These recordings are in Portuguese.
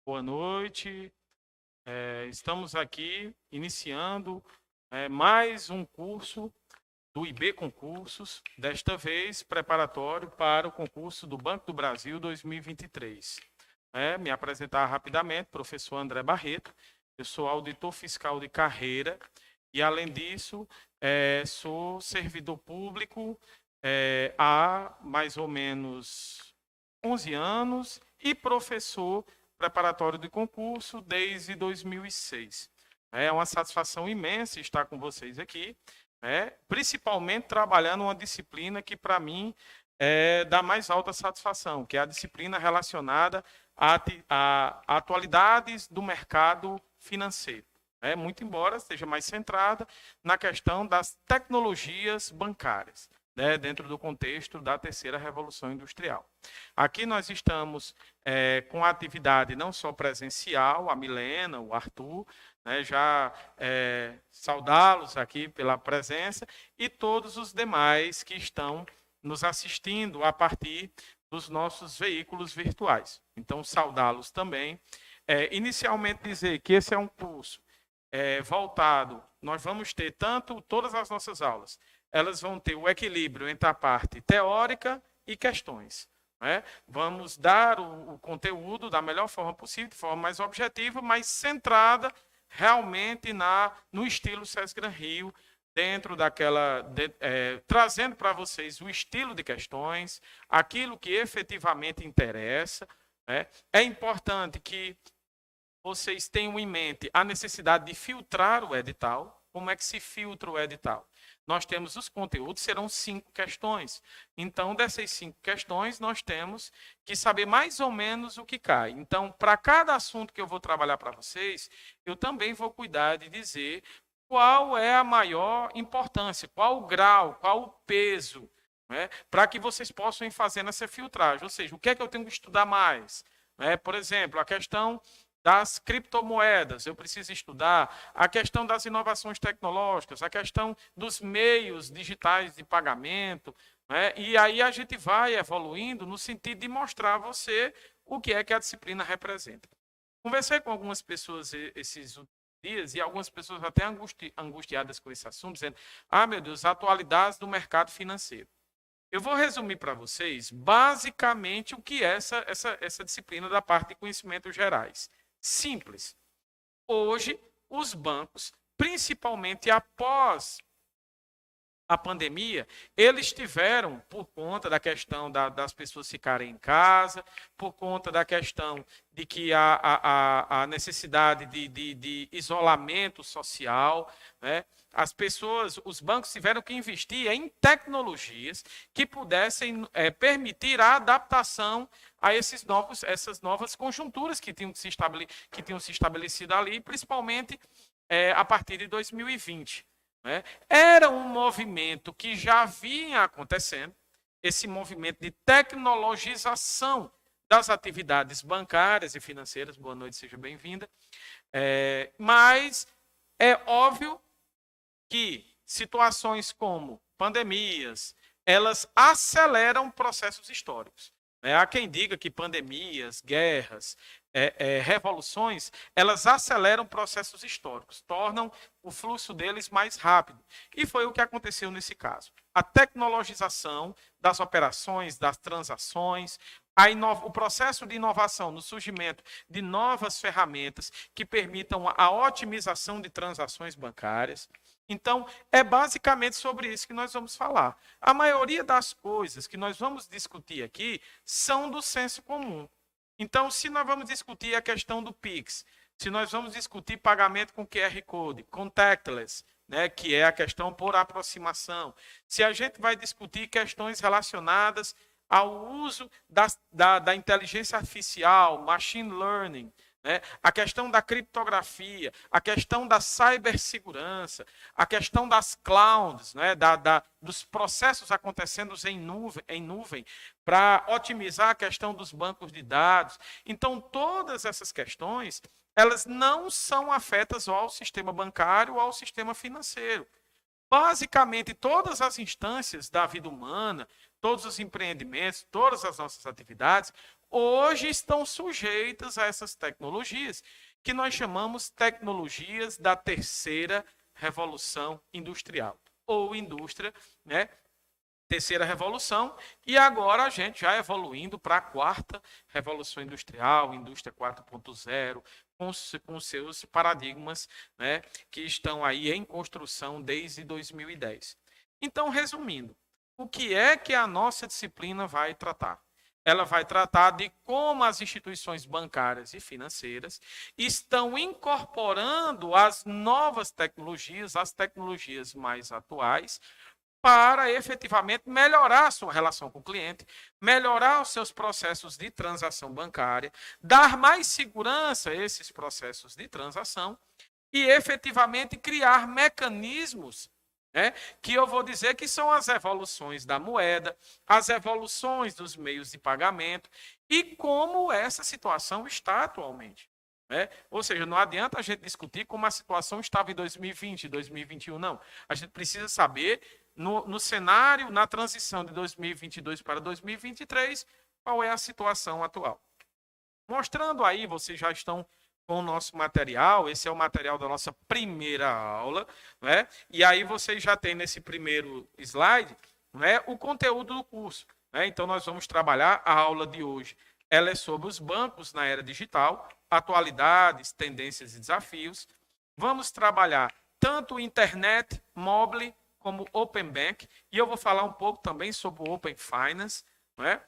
Boa noite. Estamos aqui iniciando mais um curso do IB Concursos, desta vez preparatório para o concurso do Banco do Brasil 2023. Me apresentar rapidamente, professor André Barreto, eu sou auditor fiscal de carreira e, além disso, sou servidor público há mais ou menos 11 anos e professor preparatório de concurso desde 2006. É uma satisfação imensa estar com vocês aqui, principalmente trabalhando uma disciplina que, para mim, é da mais alta satisfação, que é a disciplina relacionada a atualidades do mercado financeiro. Muito embora esteja mais centrada na questão das tecnologias bancárias, dentro do contexto da terceira revolução industrial. Aqui nós estamos com a atividade não só presencial, a Milena, o Arthur, já saudá-los aqui pela presença, e todos os demais que estão nos assistindo a partir dos nossos veículos virtuais. Então, saudá-los também. Inicialmente dizer que esse é um curso voltado, nós vamos ter todas as nossas aulas, elas vão ter o equilíbrio entre a parte teórica e questões. Vamos dar o conteúdo da melhor forma possível, de forma mais objetiva, mas centrada realmente no estilo Sesc Gran Rio, dentro daquela, trazendo para vocês o estilo de questões, aquilo que efetivamente interessa. É importante que vocês tenham em mente a necessidade de filtrar o edital. Como é que se filtra o edital? Nós temos os conteúdos, serão 5 questões. Então, dessas 5 questões, nós temos que saber mais ou menos o que cai. Então, para cada assunto que eu vou trabalhar para vocês, eu também vou cuidar de dizer qual é a maior importância, qual o grau, qual o peso, para que vocês possam ir fazendo essa filtragem. Ou seja, o que é que eu tenho que estudar mais? Por exemplo, a questão das criptomoedas, eu preciso estudar a questão das inovações tecnológicas, a questão dos meios digitais de pagamento, e aí a gente vai evoluindo no sentido de mostrar a você o que é que a disciplina representa. Conversei com algumas pessoas esses dias, e algumas pessoas até angustiadas com esse assunto, dizendo, meu Deus, atualidades do mercado financeiro. Eu vou resumir para vocês, basicamente, o que é essa disciplina da parte de conhecimentos gerais. Simples. Hoje, os bancos, principalmente após a pandemia, eles tiveram, por conta da questão das pessoas ficarem em casa, por conta da questão de que a necessidade de isolamento social, as pessoas, os bancos tiveram que investir em tecnologias que pudessem permitir a adaptação a essas novas conjunturas que tinham se estabelecido ali, principalmente a partir de 2020. Era um movimento que já vinha acontecendo, esse movimento de tecnologização das atividades bancárias e financeiras. Boa noite, seja bem-vinda. Mas é óbvio que situações como pandemias, elas aceleram processos históricos. Há quem diga que pandemias, guerras, revoluções, elas aceleram processos históricos, tornam o fluxo deles mais rápido. E foi o que aconteceu nesse caso. A tecnologização das operações, das transações, o processo de inovação no surgimento de novas ferramentas que permitam a otimização de transações bancárias. Então, é basicamente sobre isso que nós vamos falar. A maioria das coisas que nós vamos discutir aqui são do senso comum. Então, se nós vamos discutir a questão do Pix, se nós vamos discutir pagamento com QR Code, contactless, que é a questão por aproximação, se a gente vai discutir questões relacionadas ao uso da inteligência artificial, machine learning, a questão da criptografia, a questão da cibersegurança, a questão das clouds, dos processos acontecendo em nuvem para otimizar a questão dos bancos de dados. Então, todas essas questões, elas não são afetas ao sistema bancário ou ao sistema financeiro. Basicamente, todas as instâncias da vida humana, todos os empreendimentos, todas as nossas atividades, hoje estão sujeitas a essas tecnologias, que nós chamamos tecnologias da terceira revolução industrial, ou indústria, né? Terceira revolução, e agora a gente já evoluindo para a quarta revolução industrial, indústria 4.0, com seus paradigmas, né, que estão aí em construção desde 2010. Então, resumindo, o que é que a nossa disciplina vai tratar? Ela vai tratar de como as instituições bancárias e financeiras estão incorporando as novas tecnologias, as tecnologias mais atuais, para efetivamente melhorar a sua relação com o cliente, melhorar os seus processos de transação bancária, dar mais segurança a esses processos de transação e efetivamente criar mecanismos, né, que eu vou dizer que são as evoluções da moeda, as evoluções dos meios de pagamento e como essa situação está atualmente. Ou seja, não adianta a gente discutir como a situação estava em 2020, 2021, não. A gente precisa saber, no cenário, na transição de 2022 para 2023, qual é a situação atual. Mostrando aí, vocês já estão com o nosso material, esse é o material da nossa primeira aula, né? E aí vocês já têm nesse primeiro slide, né, o conteúdo do curso. Né? Então, nós vamos trabalhar a aula de hoje. Ela é sobre os bancos na era digital, atualidades, tendências e desafios. Vamos trabalhar tanto internet, mobile, como Open Bank, e eu vou falar um pouco também sobre o Open Finance, né?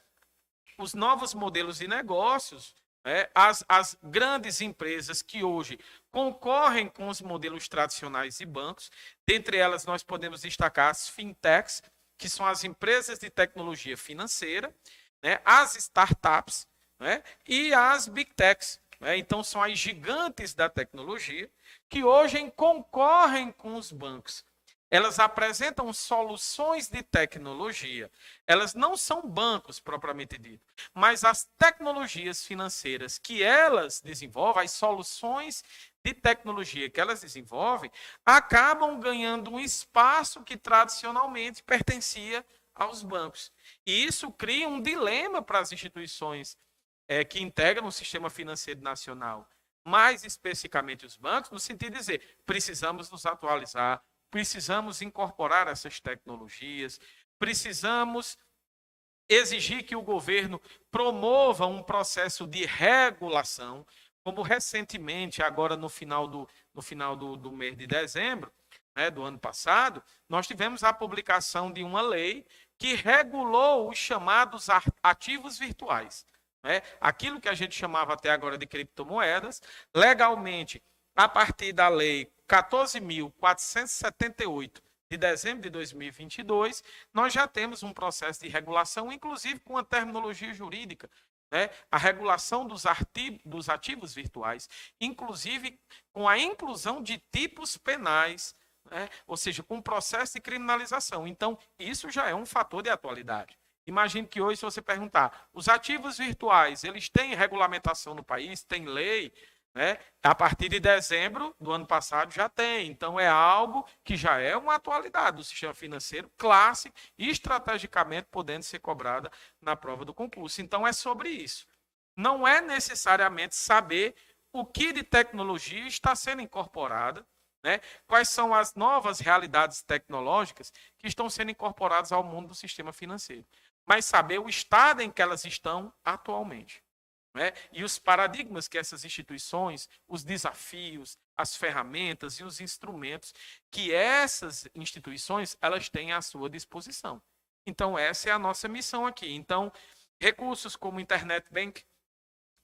Os novos modelos de negócios, né? As grandes empresas que hoje concorrem com os modelos tradicionais de bancos, dentre elas nós podemos destacar as fintechs, que são as empresas de tecnologia financeira, né? As startups, né? E as big techs. Então, são as gigantes da tecnologia que hoje concorrem com os bancos. Elas apresentam soluções de tecnologia. Elas não são bancos propriamente dito, mas as tecnologias financeiras que elas desenvolvem, as soluções de tecnologia que elas desenvolvem, acabam ganhando um espaço que tradicionalmente pertencia aos bancos. E isso cria um dilema para as instituições que integram o sistema financeiro nacional, mais especificamente os bancos, no sentido de dizer, precisamos nos atualizar, precisamos incorporar essas tecnologias, precisamos exigir que o governo promova um processo de regulação, como recentemente, agora no final do mês de dezembro, né, do ano passado, nós tivemos a publicação de uma lei que regulou os chamados ativos virtuais. Né? Aquilo que a gente chamava até agora de criptomoedas, legalmente, a partir da lei 14.478 de dezembro de 2022, nós já temos um processo de regulação, inclusive com a terminologia jurídica, né? A regulação dos ativos virtuais, inclusive com a inclusão de tipos penais, né? Ou seja, com o processo de criminalização. Então, isso já é um fator de atualidade. Imagine que hoje, se você perguntar, os ativos virtuais, eles têm regulamentação no país, tem lei, né? A partir de dezembro do ano passado já tem. Então, é algo que já é uma atualidade do sistema financeiro, clássico e estrategicamente podendo ser cobrada na prova do concurso. Então, é sobre isso. Não é necessariamente saber o que de tecnologia está sendo incorporada, né? Quais são as novas realidades tecnológicas que estão sendo incorporadas ao mundo do sistema financeiro, mas saber o estado em que elas estão atualmente. Né? E os paradigmas que essas instituições, os desafios, as ferramentas e os instrumentos que essas instituições elas têm à sua disposição. Então, essa é a nossa missão aqui. Então, recursos como Internet Bank,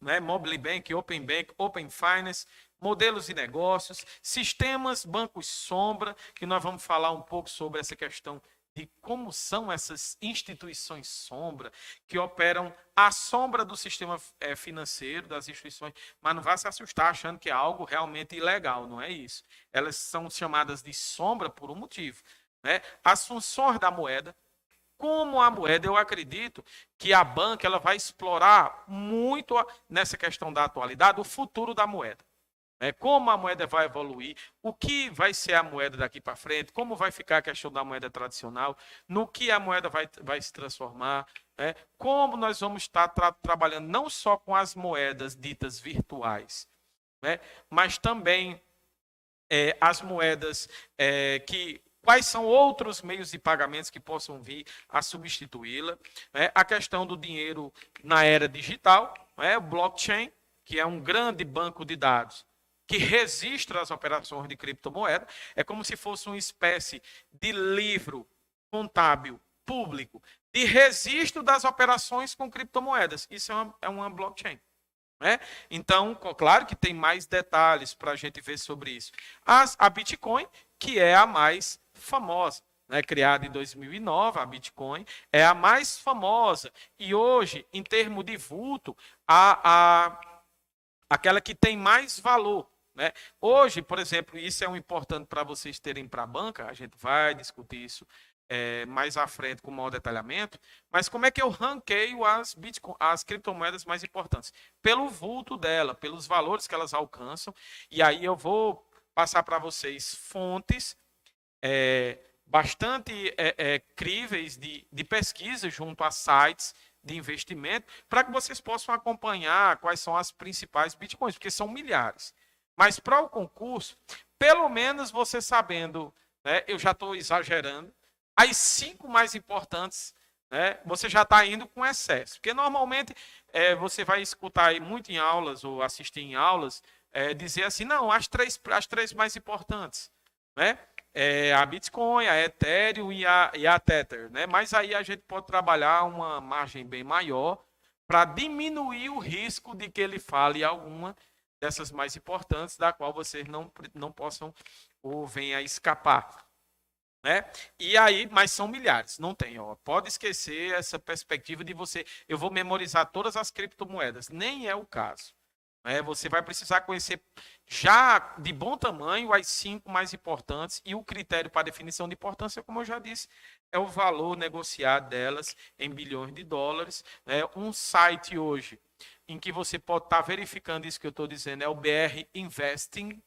né, Mobile Bank, Open Finance, modelos de negócios, sistemas, bancos sombra, que nós vamos falar um pouco sobre essa questão de como são essas instituições sombra, que operam à sombra do sistema financeiro, das instituições, mas não vá se assustar achando que é algo realmente ilegal, não é isso. Elas são chamadas de sombra por um motivo. Né? As funções da moeda, como a moeda, eu acredito que a banca ela vai explorar muito nessa questão da atualidade o futuro da moeda. como a moeda vai evoluir, o que vai ser a moeda daqui para frente, como vai ficar a questão da moeda tradicional, no que a moeda vai se transformar, como nós vamos estar trabalhando não só com as moedas ditas virtuais, mas também as moedas quais são outros meios de pagamentos que possam vir a substituí-la, a questão do dinheiro na era digital, o blockchain, que é um grande banco de dados que registra as operações de criptomoeda, é como se fosse uma espécie de livro contábil público de registro das operações com criptomoedas. Isso é uma blockchain. Então, claro que tem mais detalhes para a gente ver sobre isso. A Bitcoin, que é a mais famosa, criada em 2009, a Bitcoin é a mais famosa. E hoje, em termos de vulto, aquela que tem mais valor. Hoje, por exemplo, isso é importante para vocês terem para a banca, a gente vai discutir isso mais à frente com maior detalhamento, mas como é que eu ranqueio as criptomoedas mais importantes? Pelo vulto dela, pelos valores que elas alcançam, e aí eu vou passar para vocês fontes bastante críveis de pesquisa junto a sites de investimento, para que vocês possam acompanhar quais são as principais bitcoins, porque são milhares. Mas para o concurso, pelo menos você sabendo, eu já estou exagerando, as 5 mais importantes, você já está indo com excesso. Porque normalmente você vai escutar aí muito em aulas ou assistir em aulas dizer assim, não, as três mais importantes. A Bitcoin, a Ethereum e a Tether. Mas aí a gente pode trabalhar uma margem bem maior para diminuir o risco de que ele fale alguma dessas mais importantes, da qual vocês não possam ou venham a escapar. E aí, mas são milhares, não tem. Pode esquecer essa perspectiva de eu vou memorizar todas as criptomoedas. Nem é o caso. Você vai precisar conhecer já de bom tamanho as 5 mais importantes, e o critério para definição de importância, como eu já disse, é o valor negociado delas em bilhões de dólares. Um site hoje em que você pode estar verificando isso que eu estou dizendo é o BR Investing.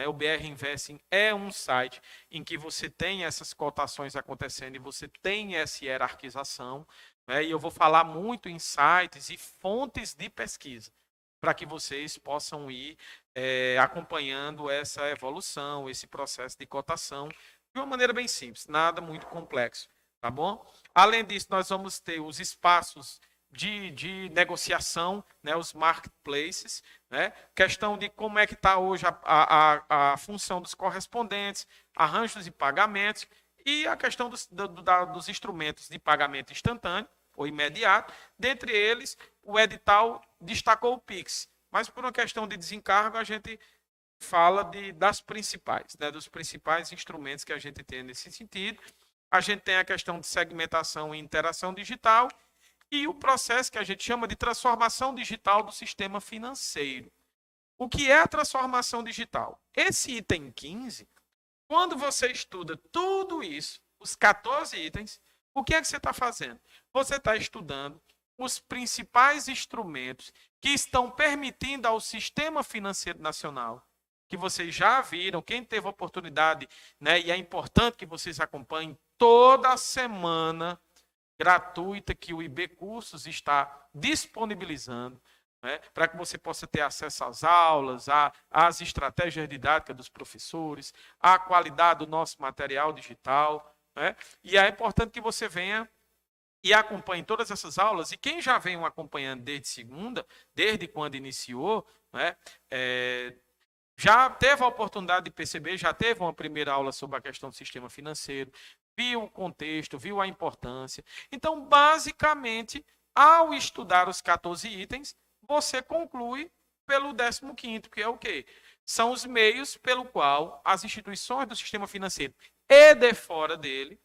O BR Investing é um site em que você tem essas cotações acontecendo e você tem essa hierarquização. E eu vou falar muito em sites e fontes de pesquisa, para que vocês possam ir acompanhando essa evolução, esse processo de cotação, de uma maneira bem simples, nada muito complexo, tá bom? Além disso, nós vamos ter os espaços de negociação, os marketplaces, questão de como é que está hoje a função dos correspondentes, arranjos de pagamentos e a questão dos instrumentos de pagamento instantâneo ou imediato. Dentre eles, o edital destacou o Pix, mas por uma questão de desencargo a gente fala das principais, dos principais instrumentos que a gente tem nesse sentido. A gente tem a questão de segmentação e interação digital, e o processo que a gente chama de transformação digital do sistema financeiro. O que é a transformação digital? Esse item 15, quando você estuda tudo isso, os 14 itens, o que é que você está fazendo? Você está estudando os principais instrumentos que estão permitindo ao sistema financeiro nacional, que vocês já viram, quem teve a oportunidade, e é importante que vocês acompanhem toda semana, gratuita, que o IB Cursos está disponibilizando, para que você possa ter acesso às aulas, às estratégias didáticas dos professores, à qualidade do nosso material digital. E é importante que você venha e acompanhe todas essas aulas. E quem já vem acompanhando desde segunda, desde quando iniciou, já teve a oportunidade de perceber, já teve uma primeira aula sobre a questão do sistema financeiro, viu o contexto, viu a importância. Então, basicamente, ao estudar os 14 itens, você conclui pelo 15º, que é o quê? São os meios pelo qual as instituições do sistema financeiro e de fora dele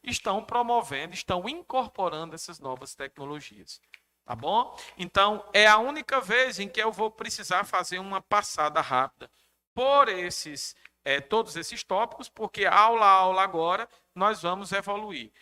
estão promovendo, estão incorporando essas novas tecnologias. Tá bom? Então, é a única vez em que eu vou precisar fazer uma passada rápida por todos esses tópicos, porque aula a aula agora nós vamos evoluir.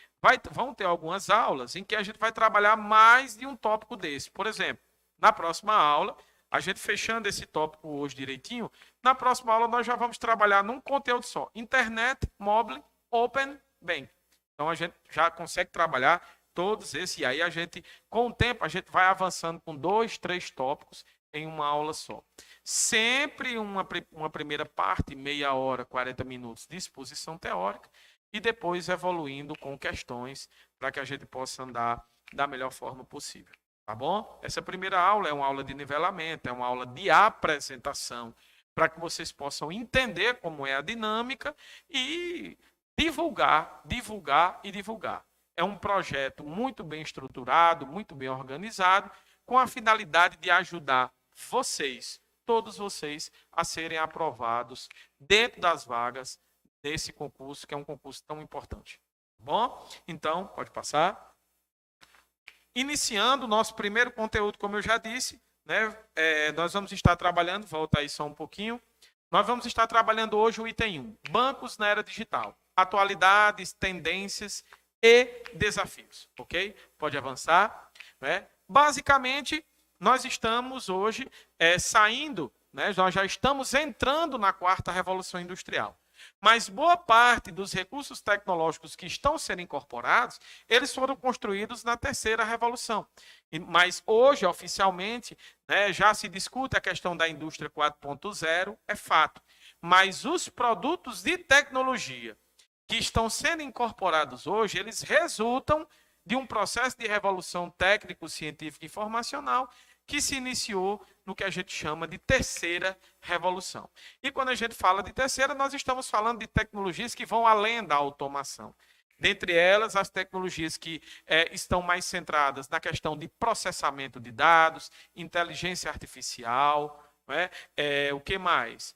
Vão ter algumas aulas em que a gente vai trabalhar mais de um tópico desse. Por exemplo, na próxima aula, a gente fechando esse tópico hoje direitinho, na próxima aula nós já vamos trabalhar num conteúdo só. Internet, mobile, open bank. Então a gente já consegue trabalhar todos esses. E aí a gente, com o tempo, a gente vai avançando com 2, 3 tópicos em uma aula só. Sempre uma primeira parte, meia hora, 40 minutos de exposição teórica, e depois evoluindo com questões para que a gente possa andar da melhor forma possível. Tá bom? Essa primeira aula é uma aula de nivelamento, é uma aula de apresentação, para que vocês possam entender como é a dinâmica e divulgar, divulgar e divulgar. É um projeto muito bem estruturado, muito bem organizado, com a finalidade de ajudar vocês, todos vocês, a serem aprovados dentro das vagas desse concurso, que é um concurso tão importante. Tá bom? Então, pode passar. Iniciando o nosso primeiro conteúdo, como eu já disse, né, nós vamos estar trabalhando, volta aí só um pouquinho, nós vamos estar trabalhando hoje o item 1, bancos na era digital, atualidades, tendências e desafios, ok? Pode avançar. Né? Basicamente, nós estamos hoje saindo, né, nós já estamos entrando na 4ª Revolução Industrial. Mas boa parte dos recursos tecnológicos que estão sendo incorporados, eles foram construídos na 3ª Revolução. Mas hoje, oficialmente, né, já se discute a questão da indústria 4.0, é fato. Mas os produtos de tecnologia que estão sendo incorporados hoje, eles resultam de um processo de revolução técnico, científica e informacional que se iniciou no que a gente chama de 3ª Revolução. E quando a gente fala de terceira, nós estamos falando de tecnologias que vão além da automação. Dentre elas, as tecnologias que estão mais centradas na questão de processamento de dados, inteligência artificial, o que mais?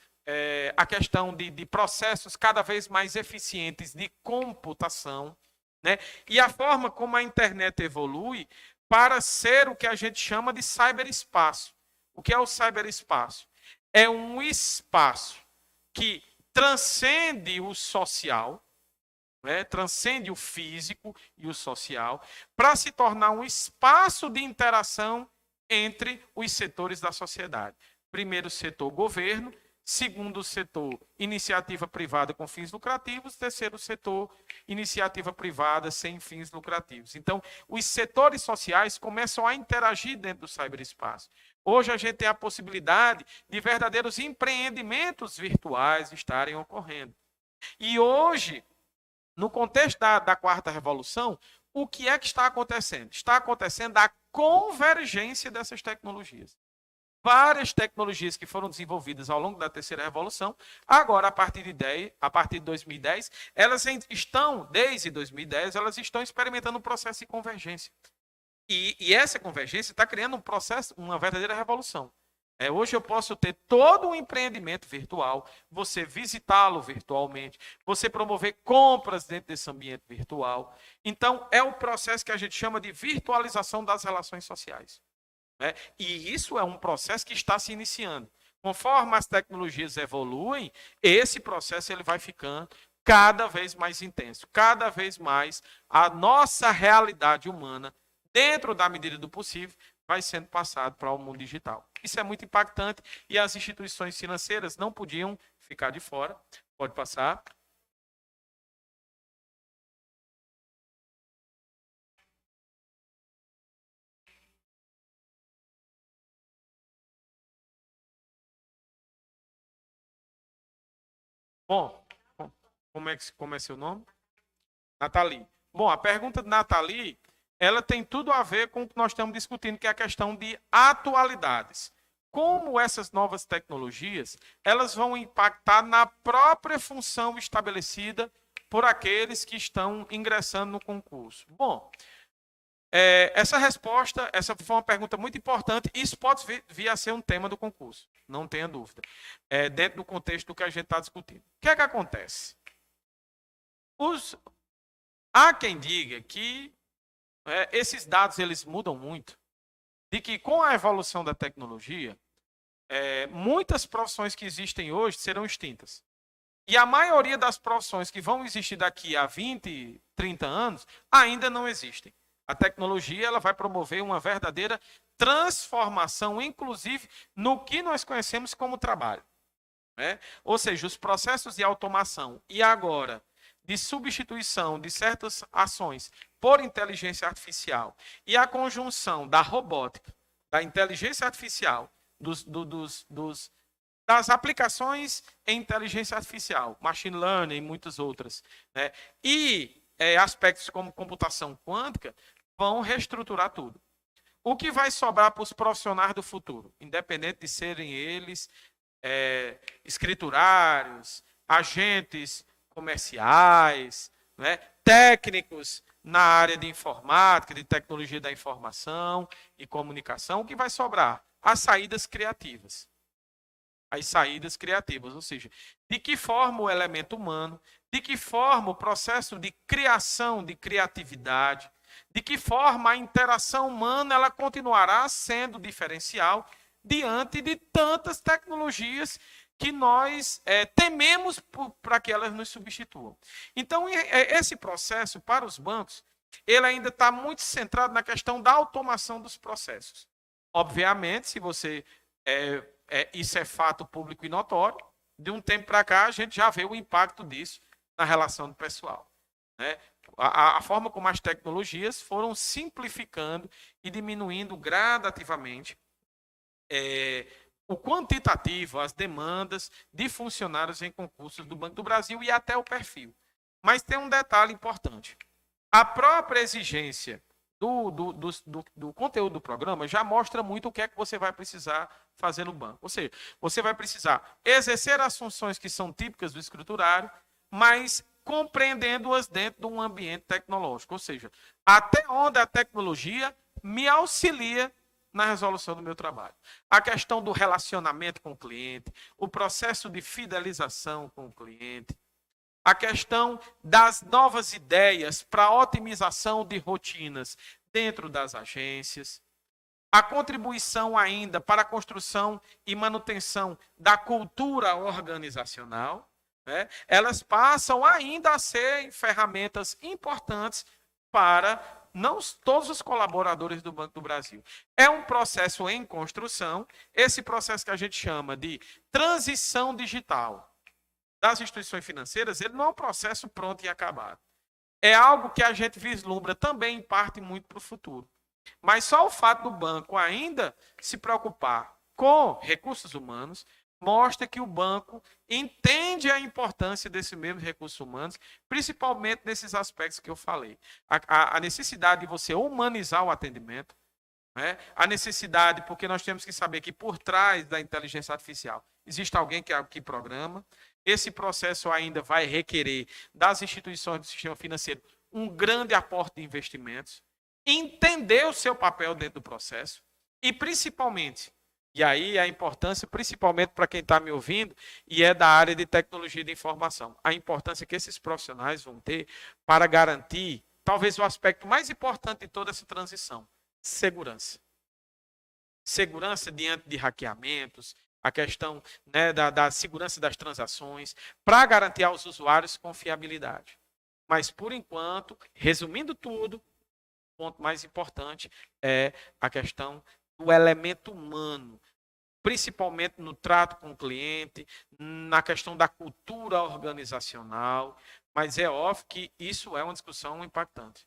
A questão de processos cada vez mais eficientes de computação, né? E a forma como a internet evolui para ser o que a gente chama de ciberespaço. O que é o ciberespaço? É um espaço que transcende o social, transcende o físico e o social, para se tornar um espaço de interação entre os setores da sociedade. Primeiro setor, governo. Segundo setor, iniciativa privada com fins lucrativos. Terceiro setor, iniciativa privada sem fins lucrativos. Então, os setores sociais começam a interagir dentro do ciberespaço. Hoje a gente tem a possibilidade de verdadeiros empreendimentos virtuais estarem ocorrendo. E hoje, no contexto da 4ª Revolução, o que é que está acontecendo? Está acontecendo a convergência dessas tecnologias. Várias tecnologias que foram desenvolvidas ao longo da 3ª Revolução, agora, a partir de 2010, elas estão, desde 2010, elas estão experimentando um processo de convergência. E essa convergência está criando um processo, uma verdadeira revolução. Hoje eu posso ter todo um empreendimento virtual, você visitá-lo virtualmente, você promover compras dentro desse ambiente virtual. Então, é o processo que a gente chama de virtualização das relações sociais. E isso é um processo que está se iniciando. Conforme as tecnologias evoluem, esse processo ele vai ficando cada vez mais intenso. Cada vez mais a nossa realidade humana, dentro da medida do possível, vai sendo passado para o mundo digital. Isso é muito impactante e as instituições financeiras não podiam ficar de fora. Pode passar. Bom, como é seu nome? Nathalie. Bom, a pergunta de Nathalie, ela tem tudo a ver com o que nós estamos discutindo, que é a questão de atualidades. Como essas novas tecnologias, elas vão impactar na própria função estabelecida por aqueles que estão ingressando no concurso. Bom, essa resposta, essa foi uma pergunta muito importante e isso pode vir a ser um tema do concurso, não tenha dúvida, dentro do contexto do que a gente está discutindo. O que é que acontece? Há quem diga que esses dados eles mudam muito, de que com a evolução da tecnologia, muitas profissões que existem hoje serão extintas. E a maioria das profissões que vão existir daqui a 20, 30 anos ainda não existem. A tecnologia ela vai promover uma verdadeira transformação, inclusive no que nós conhecemos como trabalho, né? Ou seja, os processos de automação e agora de substituição de certas ações por inteligência artificial e a conjunção da robótica, da inteligência artificial, das aplicações em inteligência artificial, machine learning e muitas outras, né? E aspectos como computação quântica vão reestruturar tudo. O que vai sobrar para os profissionais do futuro, independente de serem eles escriturários, agentes comerciais, né, técnicos na área de informática, de tecnologia da informação e comunicação, o que vai sobrar? As saídas criativas. As saídas criativas, ou seja, de que forma o elemento humano, de que forma o processo de criação, de criatividade, de que forma a interação humana ela continuará sendo diferencial diante de tantas tecnologias que nós tememos para que elas nos substituam. Então, esse processo para os bancos, ele ainda está muito centrado na questão da automação dos processos. Obviamente, se você isso é fato público e notório, de um tempo para cá a gente já vê o impacto disso na relação do pessoal, né? A forma como as tecnologias foram simplificando e diminuindo gradativamente o quantitativo, as demandas de funcionários em concursos do Banco do Brasil e até o perfil. Mas tem um detalhe importante. A própria exigência do conteúdo do programa já mostra muito o que é que você vai precisar fazer no banco. Ou seja, você vai precisar exercer as funções que são típicas do escriturário, mas compreendendo-as dentro de um ambiente tecnológico. Ou seja, até onde a tecnologia me auxilia na resolução do meu trabalho. A questão do relacionamento com o cliente, o processo de fidelização com o cliente, a questão das novas ideias para otimização de rotinas dentro das agências, a contribuição ainda para a construção e manutenção da cultura organizacional, né? Elas passam ainda a ser ferramentas importantes para não todos os colaboradores do Banco do Brasil. É um processo em construção, esse processo que a gente chama de transição digital das instituições financeiras, ele não é um processo pronto e acabado. É algo que a gente vislumbra também, em parte, muito para o futuro. Mas só o fato do banco ainda se preocupar com recursos humanos mostra que o banco entende a importância desses mesmos recursos humanos, principalmente nesses aspectos que eu falei. A necessidade de você humanizar o atendimento, né? A necessidade, porque nós temos que saber que por trás da inteligência artificial existe alguém que programa. Esse processo ainda vai requerer das instituições do sistema financeiro um grande aporte de investimentos, entender o seu papel dentro do processo e principalmente, e aí a importância, principalmente para quem está me ouvindo e é da área de tecnologia de informação, a importância que esses profissionais vão ter para garantir, talvez o aspecto mais importante de toda essa transição, segurança. Segurança diante de hackeamentos, a questão, né, da segurança das transações, para garantir aos usuários confiabilidade. Mas, por enquanto, resumindo tudo, o ponto mais importante é a questão do elemento humano, principalmente no trato com o cliente, na questão da cultura organizacional, mas é óbvio que isso é uma discussão impactante,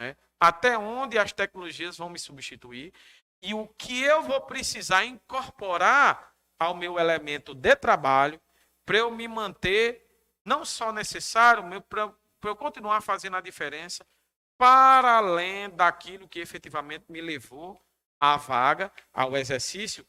né? Até onde as tecnologias vão me substituir e o que eu vou precisar incorporar ao meu elemento de trabalho para eu me manter não só necessário, para eu continuar fazendo a diferença para além daquilo que efetivamente me levou à vaga, ao exercício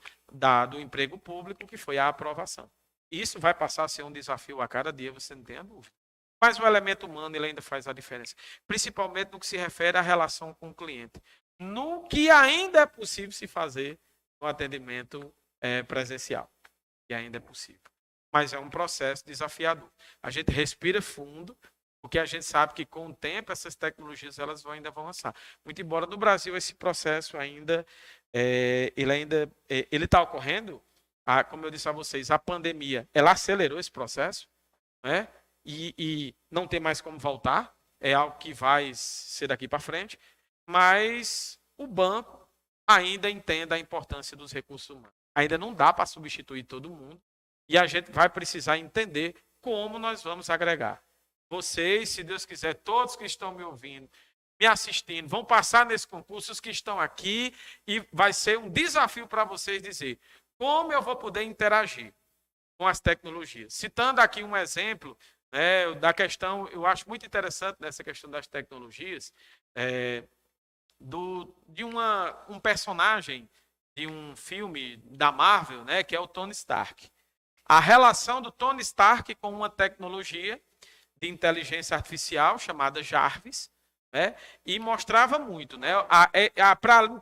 do emprego público, que foi a aprovação. Isso vai passar a ser um desafio a cada dia, você não tem a dúvida. Mas o elemento humano ele ainda faz a diferença, principalmente no que se refere à relação com o cliente. No que ainda é possível se fazer no atendimento presencial, que ainda é possível. Mas é um processo desafiador. A gente respira fundo, porque a gente sabe que com o tempo essas tecnologias elas ainda vão avançar. Muito embora no Brasil esse processo ainda ele está ocorrendo, como eu disse a vocês, a pandemia ela acelerou esse processo, né? E não tem mais como voltar, é algo que vai ser daqui para frente. mas o banco ainda entende a importância dos recursos humanos. Ainda não dá para substituir todo mundo e a gente vai precisar entender como nós vamos agregar. Vocês, se Deus quiser, todos que estão me ouvindo, me assistindo, vão passar nesse concurso, os que estão aqui, e vai ser um desafio para vocês dizer como eu vou poder interagir com as tecnologias. Citando aqui um exemplo, né, da questão, eu acho muito interessante nessa questão das tecnologias, de um personagem de um filme da Marvel, né, que é o Tony Stark. A relação do Tony Stark com uma tecnologia de inteligência artificial chamada Jarvis, né, e mostrava muito. Né,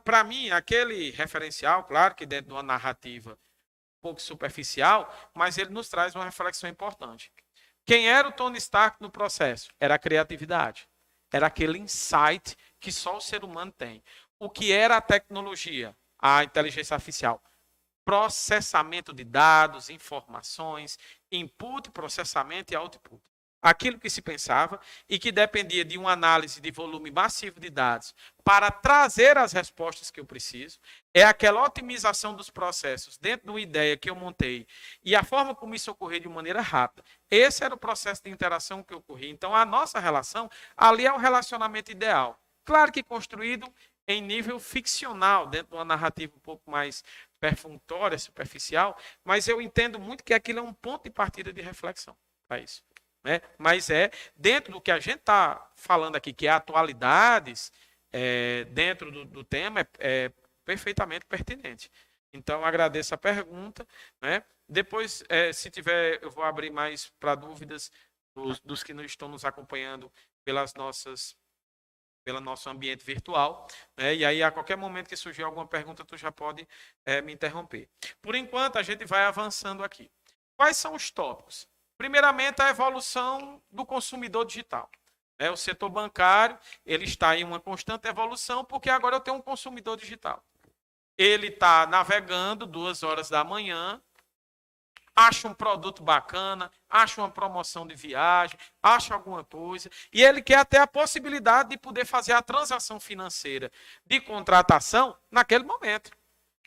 para mim, aquele referencial, claro que dentro de uma narrativa um pouco superficial, mas ele nos traz uma reflexão importante. Quem era o Tony Stark no processo? Era a criatividade. Era aquele insight que só o ser humano tem. O que era a tecnologia? A inteligência artificial? Processamento de dados, informações, input, processamento e output. Aquilo que se pensava e que dependia de uma análise de volume massivo de dados para trazer as respostas que eu preciso, é aquela otimização dos processos dentro de uma ideia que eu montei e a forma como isso ocorria de maneira rápida. Esse era o processo de interação que ocorria. Então, a nossa relação ali é um relacionamento ideal. Claro que construído em nível ficcional, dentro de uma narrativa um pouco mais perfunctória, superficial, mas eu entendo muito que aquilo é um ponto de partida de reflexão para isso. Né? Mas dentro do que a gente está falando aqui, que é atualidades, dentro do tema, é perfeitamente pertinente. Então, agradeço a pergunta. Né? Depois, se tiver, eu vou abrir mais para dúvidas dos que estão nos acompanhando pelo nosso ambiente virtual. Né? E aí, a qualquer momento que surgir alguma pergunta, tu já pode me interromper. Por enquanto, a gente vai avançando aqui. Quais são os tópicos? Primeiramente, a evolução do consumidor digital. O setor bancário ele está em uma constante evolução, porque agora eu tenho um consumidor digital. Ele está navegando 2 horas da manhã, acha um produto bacana, acha uma promoção de viagem, acha alguma coisa, e ele quer ter a possibilidade de poder fazer a transação financeira de contratação naquele momento.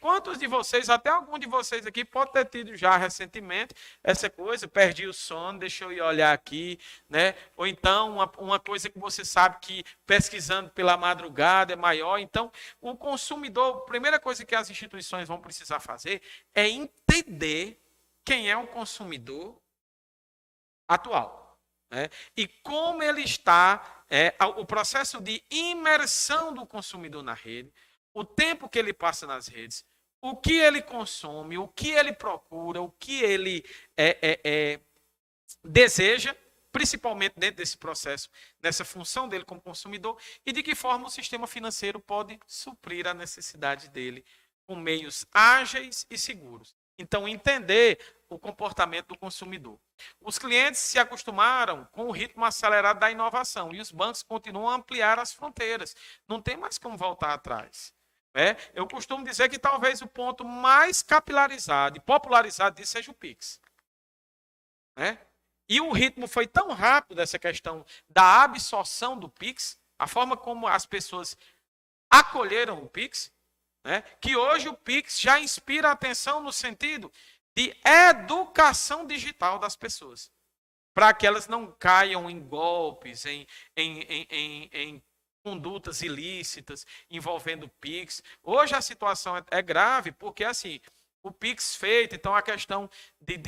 Quantos de vocês, até algum de vocês aqui, pode ter tido já recentemente essa coisa, perdi o sono, deixa eu ir olhar aqui, né? Ou então uma coisa que você sabe que pesquisando pela madrugada é maior. Então, o consumidor, a primeira coisa que as instituições vão precisar fazer é entender quem é o consumidor atual. Né? E como ele está, o processo de imersão do consumidor na rede, o tempo que ele passa nas redes, o que ele consome, o que ele procura, o que ele deseja, principalmente dentro desse processo, nessa função dele como consumidor, e de que forma o sistema financeiro pode suprir a necessidade dele com meios ágeis e seguros. Então, entender o comportamento do consumidor. Os clientes se acostumaram com o ritmo acelerado da inovação e os bancos continuam a ampliar as fronteiras. Não tem mais como voltar atrás. Eu costumo dizer que talvez o ponto mais capilarizado e popularizado disso seja o Pix. E o ritmo foi tão rápido dessa questão da absorção do Pix, a forma como as pessoas acolheram o Pix, que hoje o Pix já inspira atenção no sentido de educação digital das pessoas, para que elas não caiam em golpes, em condutas ilícitas envolvendo o Pix. Hoje a situação é grave porque assim, o Pix feito, então a questão de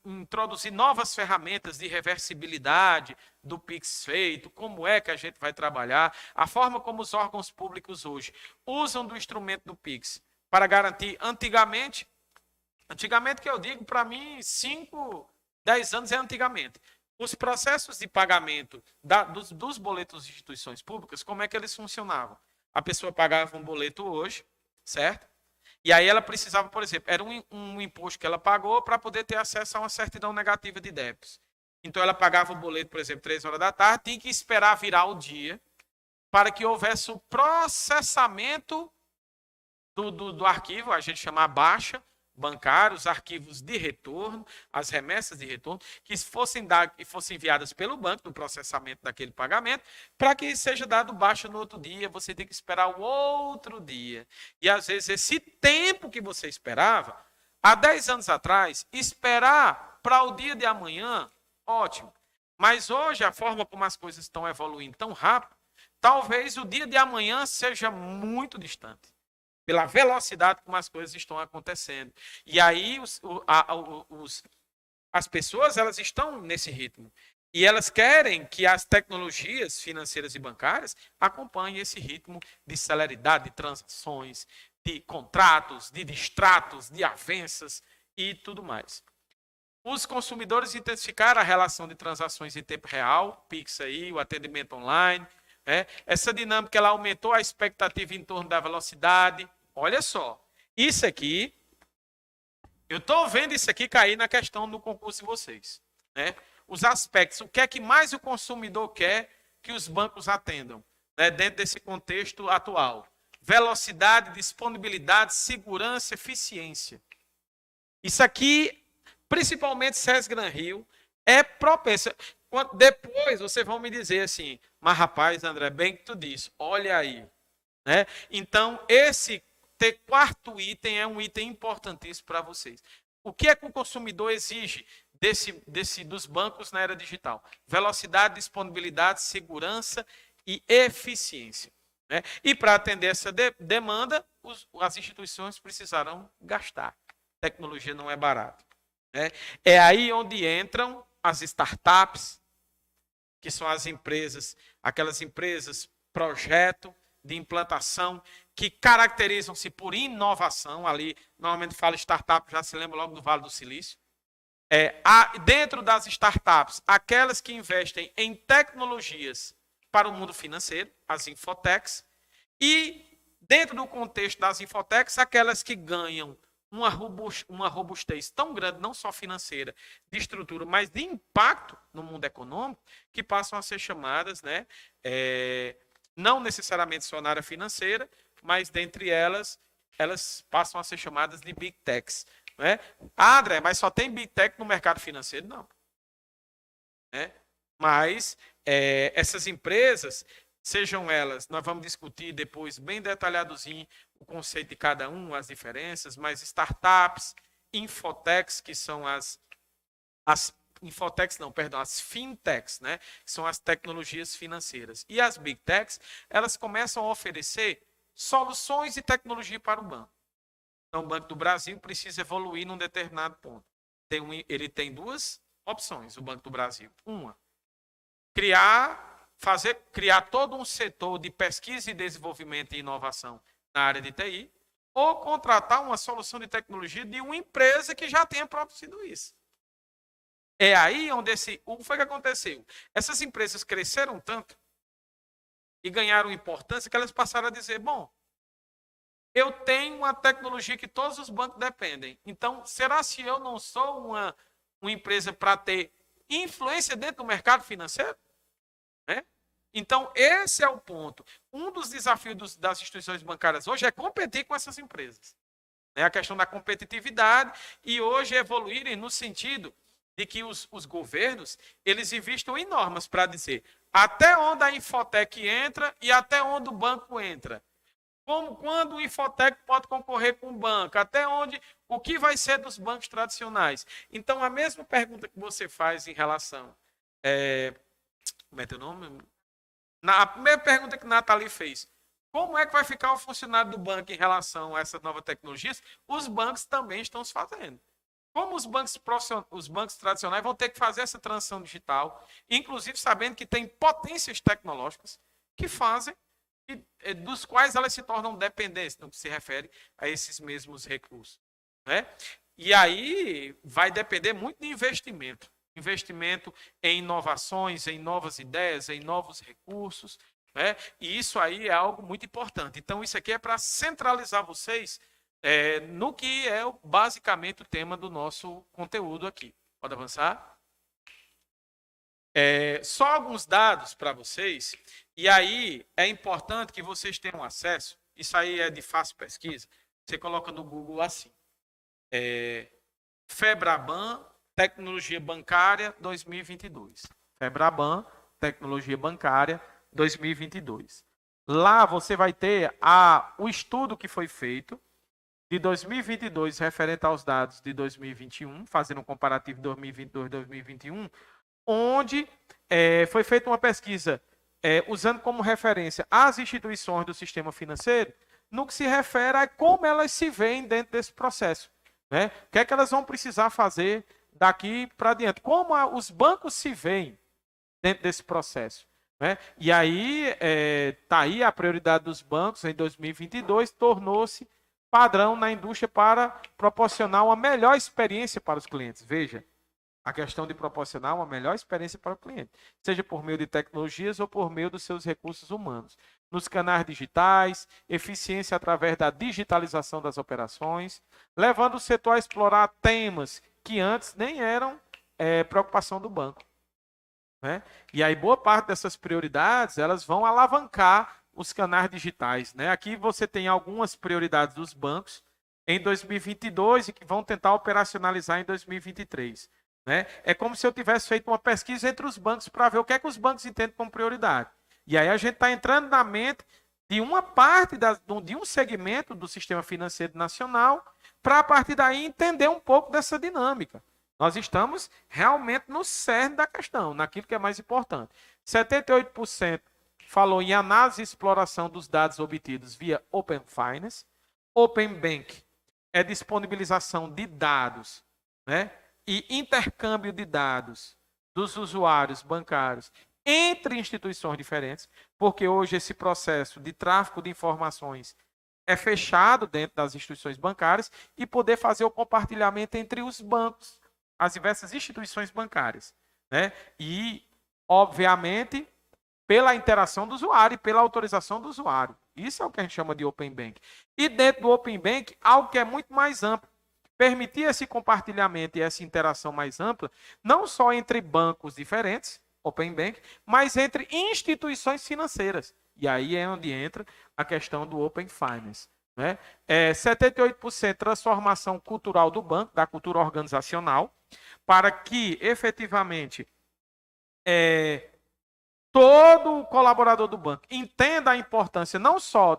introduzir novas ferramentas de reversibilidade do Pix feito, como é que a gente vai trabalhar, a forma como os órgãos públicos hoje usam do instrumento do Pix para garantir, antigamente que eu digo, para mim, 5, 10 anos é antigamente. Os processos de pagamento dos boletos de instituições públicas, como é que eles funcionavam? A pessoa pagava um boleto hoje, certo? E aí ela precisava, por exemplo, era um imposto que ela pagou para poder ter acesso a uma certidão negativa de débitos. Então ela pagava o boleto, por exemplo, 3 horas da tarde, tinha que esperar virar o dia para que houvesse o processamento do arquivo, a gente chama baixa, bancários, arquivos de retorno, as remessas de retorno, que fossem enviadas pelo banco no processamento daquele pagamento, para que seja dado baixa no outro dia, você tem que esperar o outro dia. E às vezes esse tempo que você esperava, há 10 anos atrás, esperar para o dia de amanhã, ótimo. Mas hoje a forma como as coisas estão evoluindo tão rápido, talvez o dia de amanhã seja muito distante, pela velocidade como as coisas estão acontecendo. E aí as pessoas elas estão nesse ritmo. E elas querem que as tecnologias financeiras e bancárias acompanhem esse ritmo de celeridade de transações, de contratos, de distratos, de avanças e tudo mais. Os consumidores intensificaram a relação de transações em tempo real, Pix aí, o atendimento online. Essa dinâmica ela aumentou a expectativa em torno da velocidade. Olha só, isso aqui, eu estou vendo isso aqui cair na questão do concurso de vocês. Os aspectos, o que é que mais o consumidor quer que os bancos atendam, dentro desse contexto atual. Velocidade, disponibilidade, segurança, eficiência. Isso aqui, principalmente SES Gran Rio, é propenso. Depois vocês vão me dizer assim, mas rapaz, André, bem que tu disse, olha aí. Então, esse quarto item é um item importantíssimo para vocês. O que é que o consumidor exige dos bancos na era digital? Velocidade, disponibilidade, segurança e eficiência. E para atender essa demanda, as instituições precisarão gastar. Tecnologia não é barata. É aí onde entram as startups, que são as empresas, aquelas empresas projeto de implantação que caracterizam-se por inovação. Ali, normalmente fala startup, já se lembra logo do Vale do Silício. Dentro das startups, aquelas que investem em tecnologias para o mundo financeiro, as infotechs, e dentro do contexto das infotechs, aquelas que ganham uma robustez tão grande, não só financeira, de estrutura, mas de impacto no mundo econômico, que passam a ser chamadas, não necessariamente só na área financeira, mas dentre elas passam a ser chamadas de Big Techs. Ah, André, mas só tem Big Tech no mercado financeiro? Não. Mas essas empresas, sejam elas, nós vamos discutir depois bem detalhadozinho o conceito de cada um, as diferenças, mas startups, infotechs, que são as infotechs não, perdão, as fintechs, que são as tecnologias financeiras. E as big techs, elas começam a oferecer soluções e tecnologia para o banco. Então, o Banco do Brasil precisa evoluir num determinado ponto. Ele tem duas opções, o Banco do Brasil. Uma, criar todo um setor de pesquisa e desenvolvimento e inovação na área de TI, ou contratar uma solução de tecnologia de uma empresa que já tenha produzido isso. É aí onde o que foi que aconteceu? Essas empresas cresceram tanto e ganharam importância que elas passaram a dizer, bom, eu tenho uma tecnologia que todos os bancos dependem. Então, será se eu não sou uma empresa para ter influência dentro do mercado financeiro? Então, esse é o ponto. Um dos desafios das instituições bancárias hoje é competir com essas empresas. A questão da competitividade e hoje evoluírem no sentido de que os governos, eles investam em normas para dizer até onde a infotech entra e até onde o banco entra. Quando o infotech pode concorrer com o banco, até onde, o que vai ser dos bancos tradicionais. Então, a mesma pergunta que você faz em relação... como é teu nome? A primeira pergunta que a Nathalie fez, como é que vai ficar o funcionário do banco em relação a essas novas tecnologias? Os bancos também estão se fazendo. Como os bancos tradicionais vão ter que fazer essa transição digital, inclusive sabendo que tem potências tecnológicas que fazem, dos quais elas se tornam dependentes, no que se refere a esses mesmos recursos. E aí vai depender muito de investimento. Investimento em inovações, em novas ideias, em novos recursos. E isso aí é algo muito importante. Então, isso aqui é para centralizar vocês no que é basicamente o tema do nosso conteúdo aqui. Pode avançar? Só alguns dados para vocês. E aí é importante que vocês tenham acesso. Isso aí é de fácil pesquisa. Você coloca no Google assim. FEBRABAN, Tecnologia Bancária 2022. FEBRABAN, Tecnologia Bancária 2022. Lá você vai ter o estudo que foi feito de 2022 referente aos dados de 2021, fazendo um comparativo de 2022 e 2021, onde foi feita uma pesquisa usando como referência as instituições do sistema financeiro, no que se refere a como elas se veem dentro desse processo. Né? O que é que elas vão precisar fazer daqui para diante? Como os bancos se veem dentro desse processo? Né? E aí, está aí a prioridade dos bancos em 2022, tornou-se padrão na indústria para proporcionar uma melhor experiência para os clientes. Veja, a questão de proporcionar uma melhor experiência para o cliente, seja por meio de tecnologias ou por meio dos seus recursos humanos. Nos canais digitais, eficiência através da digitalização das operações, levando o setor a explorar temas que antes nem eram preocupação do banco. Né? E aí boa parte dessas prioridades, elas vão alavancar os canais digitais. Né? Aqui você tem algumas prioridades dos bancos em 2022 e que vão tentar operacionalizar em 2023. Né? É como se eu tivesse feito uma pesquisa entre os bancos para ver o que é que os bancos entendem como prioridade. E aí a gente está entrando na mente de uma parte, de um segmento do sistema financeiro nacional, para a partir daí entender um pouco dessa dinâmica. Nós estamos realmente no cerne da questão, naquilo que é mais importante. 78% falou em análise e exploração dos dados obtidos via Open Finance. Open Bank é disponibilização de dados, né? E intercâmbio de dados dos usuários bancários entre instituições diferentes, porque hoje esse processo de tráfico de informações é fechado dentro das instituições bancárias e poder fazer o compartilhamento entre os bancos, as diversas instituições bancárias. Né? E, obviamente, pela interação do usuário e pela autorização do usuário. Isso é o que a gente chama de Open Bank. E dentro do Open Bank, algo que é muito mais amplo, permitir esse compartilhamento e essa interação mais ampla, não só entre bancos diferentes, Open Bank, mas entre instituições financeiras. E aí é onde entra a questão do Open Finance. Né? 78% transformação cultural do banco, da cultura organizacional, para que efetivamente todo colaborador do banco entenda a importância, não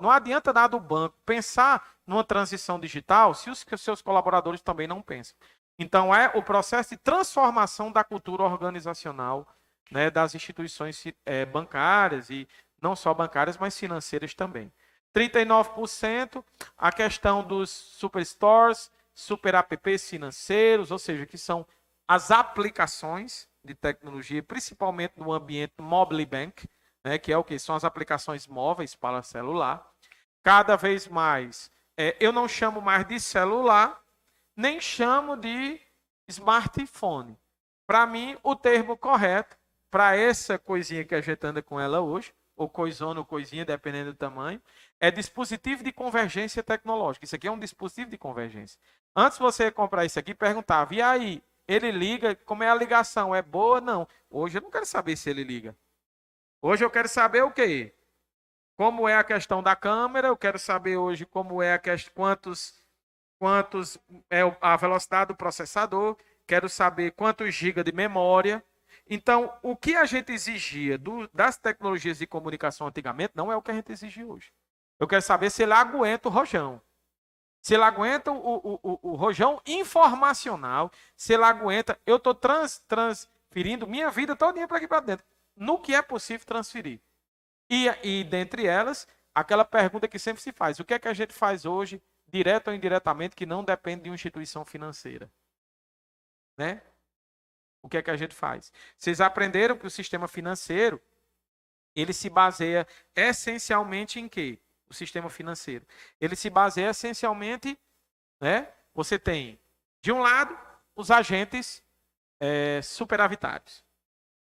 adianta nada o banco pensar numa transição digital se os seus colaboradores também não pensam. Então, é o processo de transformação da cultura organizacional, né, das instituições bancárias, e não só bancárias, mas financeiras também. 39%, a questão dos superstores, super apps financeiros, ou seja, que são as aplicações de tecnologia, principalmente no ambiente mobile bank, né, que é o que? São as aplicações móveis para celular. Cada vez mais, eu não chamo mais de celular, nem chamo de smartphone. Para mim, o termo correto para essa coisinha que a gente anda com ela hoje, ou coisona ou coisinha, dependendo do tamanho, é dispositivo de convergência tecnológica. Isso aqui é um dispositivo de convergência. Antes de você comprar isso aqui, perguntava, e aí, ele liga, como é a ligação? É boa? Não. Hoje eu não quero saber se ele liga. Hoje eu quero saber o quê? Como é a questão da câmera, eu quero saber hoje como é a questão, quantos é a velocidade do processador, quero saber quantos gigas de memória. Então, o que a gente exigia das tecnologias de comunicação antigamente não é o que a gente exige hoje. Eu quero saber se ele aguenta o rojão. Se ele aguenta o rojão informacional, se ele aguenta, eu estou transferindo minha vida todinha para aqui para dentro, no que é possível transferir. E dentre elas, aquela pergunta que sempre se faz, o que é que a gente faz hoje, direto ou indiretamente, que não depende de uma instituição financeira? Né? O que é que a gente faz? Vocês aprenderam que o sistema financeiro, ele se baseia essencialmente em quê? O sistema financeiro. Ele se baseia essencialmente, né? Você tem, de um lado, os agentes superavitários,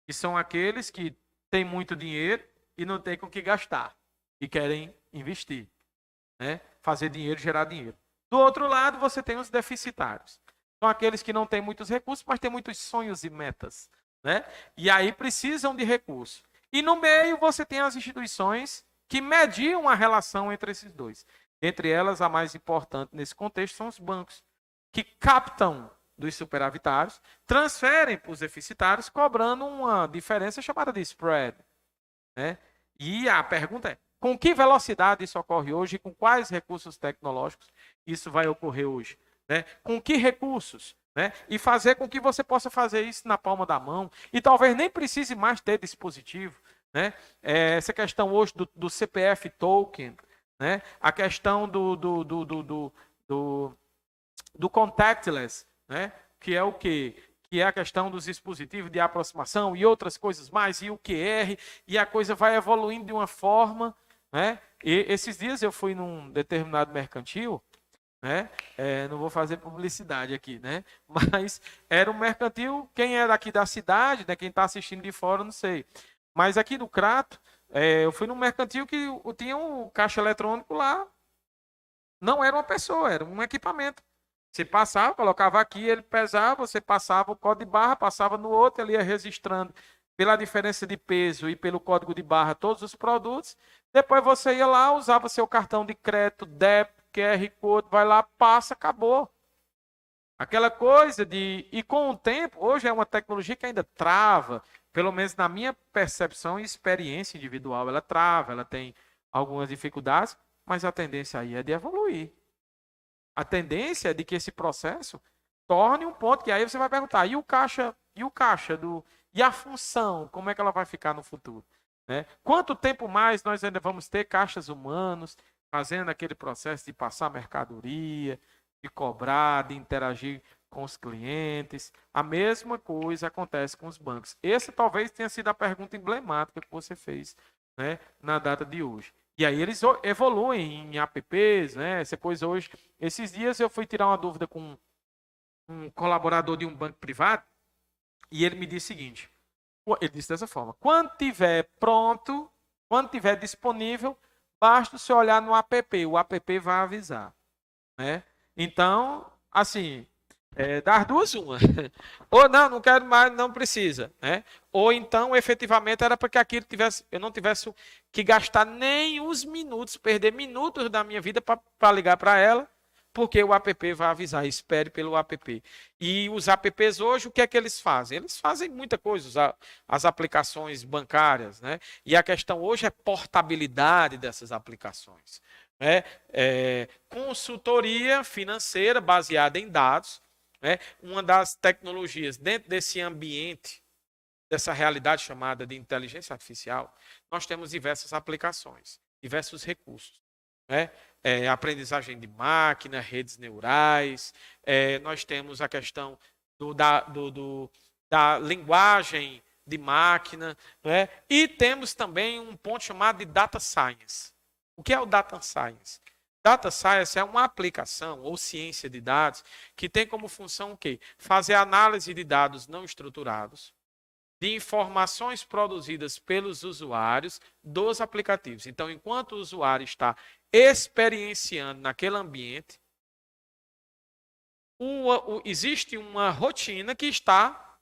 que são aqueles que têm muito dinheiro e não têm com o que gastar, e querem investir, né? Fazer dinheiro, gerar dinheiro. Do outro lado, você tem os deficitários. São aqueles que não têm muitos recursos, mas têm muitos sonhos e metas, né? E aí precisam de recursos. E no meio, você tem as instituições que mediam a relação entre esses dois. Entre elas, a mais importante nesse contexto são os bancos. que captam dos superavitários, transferem para os deficitários, cobrando uma diferença chamada de spread. Né? E a pergunta é, com que velocidade isso ocorre hoje e com quais recursos tecnológicos isso vai ocorrer hoje? Né? Com que recursos? Né? E fazer com que você possa fazer isso na palma da mão e talvez nem precise mais ter dispositivo. Né? Essa questão hoje do CPF token, né? A questão do contactless, né? Que é o quê? Que é a questão dos dispositivos de aproximação e outras coisas mais, e o QR, e a coisa vai evoluindo de uma forma. Né? E esses dias eu fui num determinado mercantil, né? Não vou fazer publicidade aqui, né? Mas era um mercantil, quem é daqui da cidade, né? Quem está assistindo de fora, não sei. Mas aqui no Crato, eu fui num mercantil que tinha um caixa eletrônico lá, não era uma pessoa, era um equipamento. Você passava, colocava aqui, ele pesava, você passava o código de barra, passava no outro, ele ia registrando pela diferença de peso e pelo código de barra todos os produtos. Depois você ia lá, usava seu cartão de crédito, débito, QR Code, vai lá, passa, acabou. Aquela coisa de... E com o tempo, hoje é uma tecnologia que ainda trava, pelo menos na minha percepção e experiência individual, ela trava, ela tem algumas dificuldades, mas a tendência aí é de evoluir. A tendência é de que esse processo torne um ponto que aí você vai perguntar, e o caixa e a função, como é que ela vai ficar no futuro? Né? Quanto tempo mais nós ainda vamos ter caixas humanos fazendo aquele processo de passar mercadoria, de cobrar, de interagir com os clientes? A mesma coisa acontece com os bancos. Essa talvez tenha sido a pergunta emblemática que você fez, né, na data de hoje. E aí eles evoluem em apps, né? Depois hoje, esses dias eu fui tirar uma dúvida com um colaborador de um banco privado e ele me disse o seguinte, ele disse dessa forma, quando tiver pronto, quando tiver disponível, basta você olhar no app, o app vai avisar. Né? Então, assim, das duas uma. Ou não quero mais, não precisa. Né? Ou então, efetivamente, era para que aquilo eu não tivesse que gastar nem os minutos, perder minutos da minha vida para ligar para ela, porque o app vai avisar, espere pelo app. E os apps hoje, o que é que eles fazem? Eles fazem muita coisa, as aplicações bancárias, né? E a questão hoje é portabilidade dessas aplicações. Né? Consultoria financeira baseada em dados, né? Uma das tecnologias dentro desse ambiente, dessa realidade chamada de inteligência artificial, nós temos diversas aplicações, diversos recursos. Né? Aprendizagem de máquina, redes neurais, nós temos a questão da linguagem de máquina, né? E temos também um ponto chamado de data science. O que é o data science? Data science é uma aplicação ou ciência de dados que tem como função o quê? Fazer análise de dados não estruturados, de informações produzidas pelos usuários dos aplicativos. Então, enquanto o usuário está experienciando naquele ambiente, existe uma rotina que está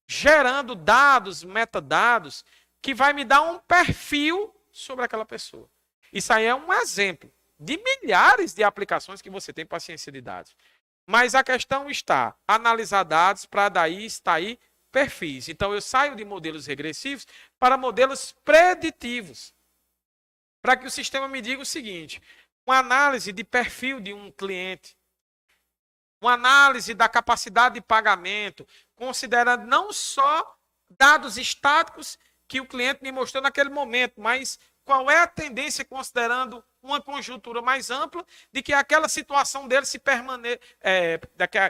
gerando dados, metadados, que vai me dar um perfil sobre aquela pessoa. Isso aí é um exemplo de milhares de aplicações que você tem para a ciência de dados. Mas a questão está, analisar dados para daí extrair perfis. Então, eu saio de modelos regressivos para modelos preditivos. Para que o sistema me diga o seguinte, uma análise de perfil de um cliente, uma análise da capacidade de pagamento, considerando não só dados estáticos que o cliente me mostrou naquele momento, mas qual é a tendência considerando uma conjuntura mais ampla de que aquela situação dele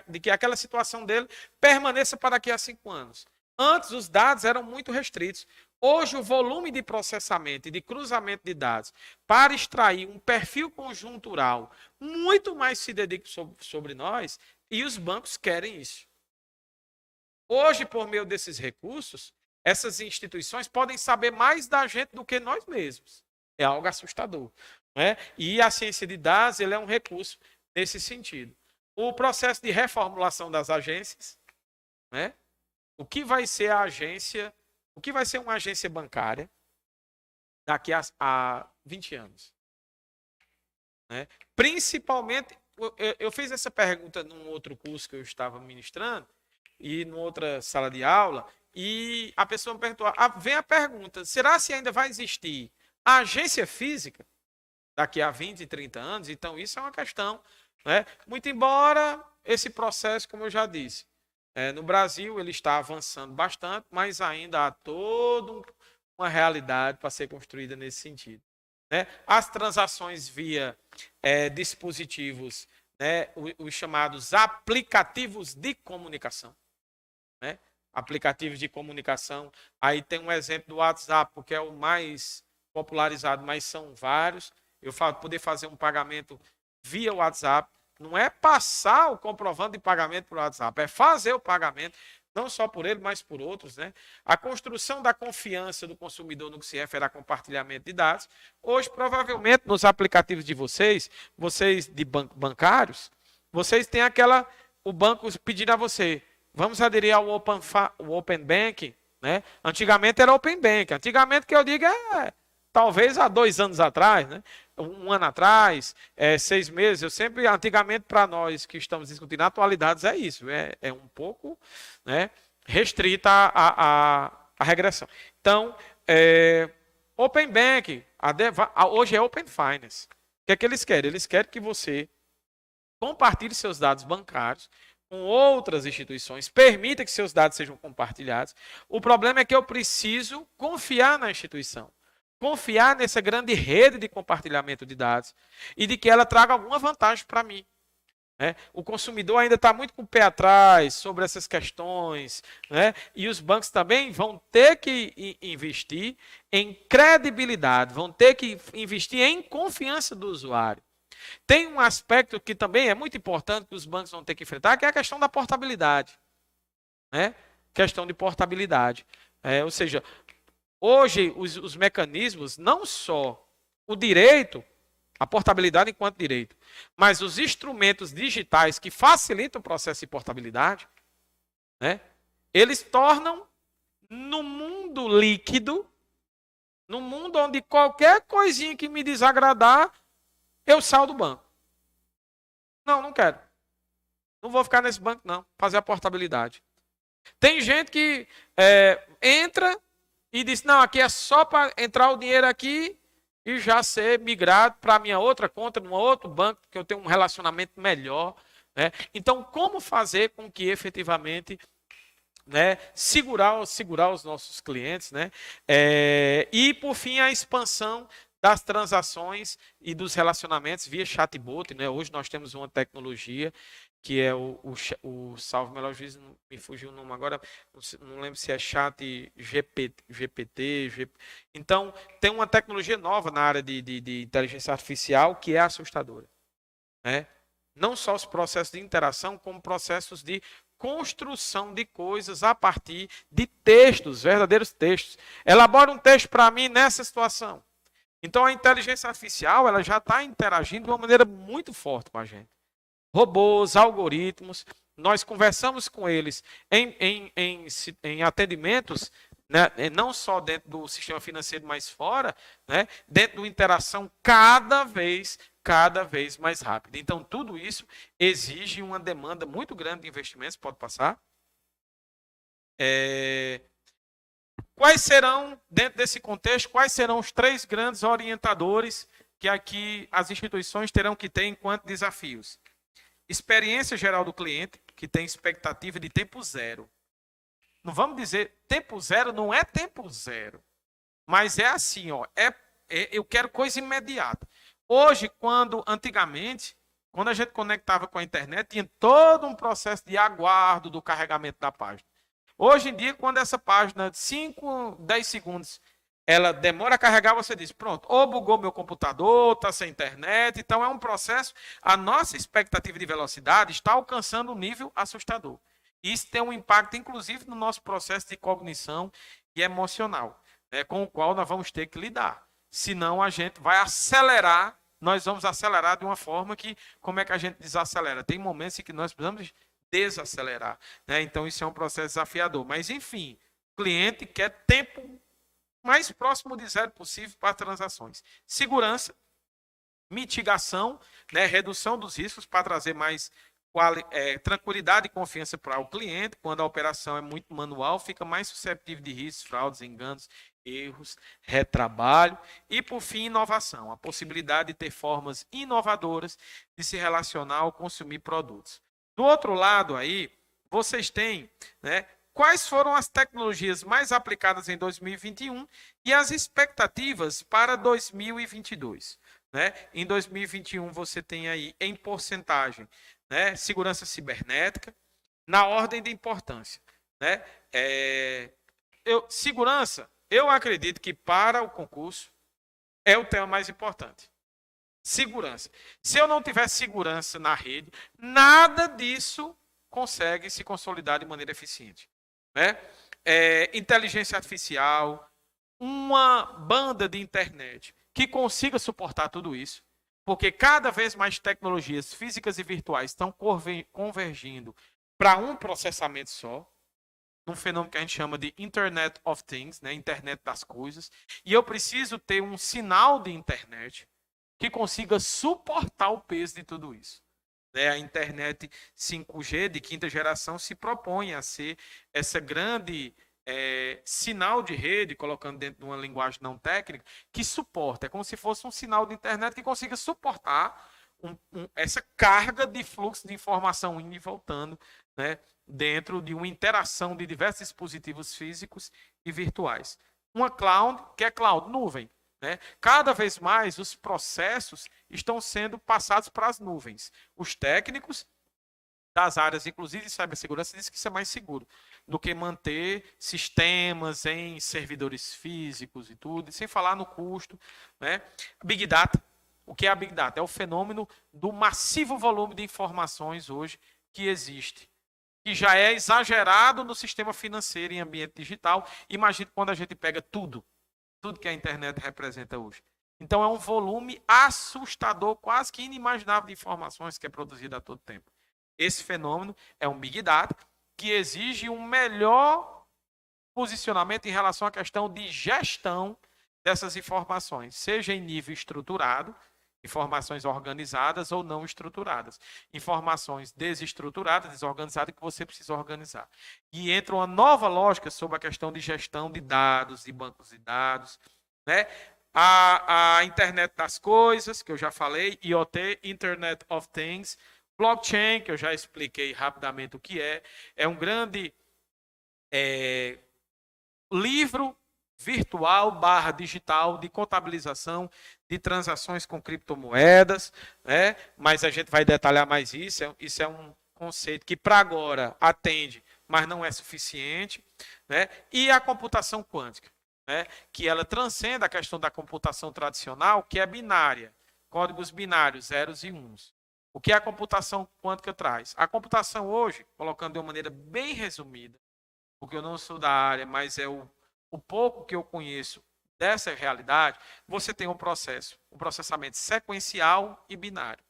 de que aquela situação dele permaneça para daqui a 5 anos. Antes os dados eram muito restritos. Hoje o volume de processamento e de cruzamento de dados para extrair um perfil conjuntural muito mais se dedica sobre nós e os bancos querem isso. Hoje, por meio desses recursos, essas instituições podem saber mais da gente do que nós mesmos. É algo assustador. Né? E a ciência de dados ele é um recurso nesse sentido. O processo de reformulação das agências, né? O que vai ser a agência, o que vai ser uma agência bancária daqui a 20 anos? Né? Principalmente eu fiz essa pergunta num outro curso que eu estava ministrando, e numa outra sala de aula, e a pessoa me perguntou, vem a pergunta, será se ainda vai existir a agência física daqui a 20, 30 anos? Então, isso é uma questão, né? Muito embora esse processo, como eu já disse, no Brasil ele está avançando bastante, mas ainda há toda uma realidade para ser construída nesse sentido, né? As transações via dispositivos, né, os chamados aplicativos de comunicação, né? Aplicativos de comunicação, aí tem um exemplo do WhatsApp, porque é o mais popularizado, mas são vários. Eu poder fazer um pagamento via WhatsApp, não é passar o comprovante de pagamento para o WhatsApp, é fazer o pagamento, não só por ele, mas por outros, né? A construção da confiança do consumidor no que se refere a compartilhamento de dados. Hoje, provavelmente, nos aplicativos de vocês de bancários, vocês têm o banco pedindo a você, vamos aderir ao Open Banking, né? Antigamente era Open Banking. Antigamente, que eu digo, talvez há 2 anos atrás, né? 1 ano atrás, 6 meses. Antigamente, para nós que estamos discutindo atualidades, é isso. É um pouco, né, restrita a regressão. Então, Open Banking, hoje é Open Finance. O que é que eles querem? Eles querem que você compartilhe seus dados bancários com outras instituições, permita que seus dados sejam compartilhados. O problema é que eu preciso confiar na instituição, confiar nessa grande rede de compartilhamento de dados e de que ela traga alguma vantagem para mim, né? O consumidor ainda está muito com o pé atrás sobre essas questões, né? E os bancos também vão ter que investir em credibilidade, vão ter que investir em confiança do usuário. Tem um aspecto que também é muito importante que os bancos vão ter que enfrentar, que é a questão da portabilidade, né? Questão de portabilidade. Ou seja, hoje os mecanismos, não só o direito, a portabilidade enquanto direito, mas os instrumentos digitais que facilitam o processo de portabilidade, né? Eles tornam no mundo líquido, no mundo onde qualquer coisinha que me desagradar, eu saio do banco. Não quero. Não vou ficar nesse banco, não. Fazer a portabilidade. Tem gente que entra e diz, não, aqui é só para entrar o dinheiro aqui e já ser migrado para a minha outra conta, num outro banco, que eu tenho um relacionamento melhor, né? Então, como fazer com que efetivamente, né, segurar os nossos clientes, né? E, por fim, a expansão das transações e dos relacionamentos via chatbot, né? Hoje nós temos uma tecnologia que é o salve melhor juiz, me fugiu o nome agora, não lembro se é chat GPT. Então, tem uma tecnologia nova na área de inteligência artificial que é assustadora, né? Não só os processos de interação, como processos de construção de coisas a partir de textos, verdadeiros textos. Elabora um texto para mim nessa situação. Então, a inteligência artificial ela já está interagindo de uma maneira muito forte com a gente. Robôs, algoritmos, nós conversamos com eles em atendimentos, né, não só dentro do sistema financeiro, mas fora, né, dentro da interação cada vez mais rápida. Então, tudo isso exige uma demanda muito grande de investimentos. Pode passar. Quais serão, dentro desse contexto, quais serão os 3 grandes orientadores que aqui as instituições terão que ter enquanto desafios? Experiência geral do cliente, que tem expectativa de tempo zero. Não vamos dizer tempo zero, não é tempo zero. Mas é assim, eu quero coisa imediata. Hoje, antigamente, quando a gente conectava com a internet, tinha todo um processo de aguardo do carregamento da página. Hoje em dia, quando essa página de 5, 10 segundos, ela demora a carregar, você diz, pronto, ou bugou meu computador, está sem internet. Então, é um processo, a nossa expectativa de velocidade está alcançando um nível assustador. Isso tem um impacto, inclusive, no nosso processo de cognição e emocional, né, com o qual nós vamos ter que lidar. Senão, a gente vai acelerar, nós vamos acelerar de uma forma que, como é que a gente desacelera? Tem momentos em que nós precisamos desacelerar, né? Então, isso é um processo desafiador. Mas, enfim, o cliente quer tempo mais próximo de zero possível para transações. Segurança, mitigação, né, redução dos riscos para trazer mais tranquilidade e confiança para o cliente. Quando a operação é muito manual, fica mais susceptível de riscos, fraudes, enganos, erros, retrabalho. E, por fim, inovação, a possibilidade de ter formas inovadoras de se relacionar ao consumir produtos. Do outro lado aí, vocês têm, né, quais foram as tecnologias mais aplicadas em 2021 e as expectativas para 2022. Né? Em 2021, você tem aí, em porcentagem, né, segurança cibernética, na ordem de importância. Né? Segurança, eu acredito que para o concurso é o tema mais importante. Segurança. Se eu não tiver segurança na rede, nada disso consegue se consolidar de maneira eficiente. Né? Inteligência artificial, uma banda de internet que consiga suportar tudo isso, porque cada vez mais tecnologias físicas e virtuais estão convergindo para um processamento só, um fenômeno que a gente chama de Internet of Things, né? Internet das coisas, e eu preciso ter um sinal de internet que consiga suportar o peso de tudo isso. A internet 5G de quinta geração se propõe a ser essa grande sinal de rede, colocando dentro de uma linguagem não técnica, que suporta. É como se fosse um sinal de internet que consiga suportar essa carga de fluxo de informação indo e voltando, né, dentro de uma interação de diversos dispositivos físicos e virtuais. Uma cloud, que é cloud, nuvem. Né? Cada vez mais os processos estão sendo passados para as nuvens. Os técnicos das áreas, inclusive de cibersegurança, dizem que isso é mais seguro do que manter sistemas em servidores físicos e tudo, e sem falar no custo. Né? Big Data. O que é a Big Data? É o fenômeno do massivo volume de informações hoje que existe, que já é exagerado no sistema financeiro em ambiente digital. Imagine quando a gente pega tudo que a internet representa hoje. Então é um volume assustador, quase que inimaginável de informações que é produzido a todo tempo. Esse fenômeno é um Big Data que exige um melhor posicionamento em relação à questão de gestão dessas informações, seja em nível estruturado, informações organizadas ou não estruturadas, informações desestruturadas, desorganizadas, que você precisa organizar. E entra uma nova lógica sobre a questão de gestão de dados, de bancos de dados, né? A internet das coisas, que eu já falei, IoT, Internet of Things, blockchain, que eu já expliquei rapidamente o que é um grande livro virtual / digital de contabilização de transações com criptomoedas, né? Mas a gente vai detalhar mais isso. Isso é um conceito que para agora atende, mas não é suficiente, né? E a computação quântica, né? Que ela transcende a questão da computação tradicional, que é binária, códigos binários, zeros e uns. O que a computação quântica traz? A computação hoje, colocando de uma maneira bem resumida, porque eu não sou da área, mas é o pouco que eu conheço dessa realidade, você tem um processamento sequencial e binário.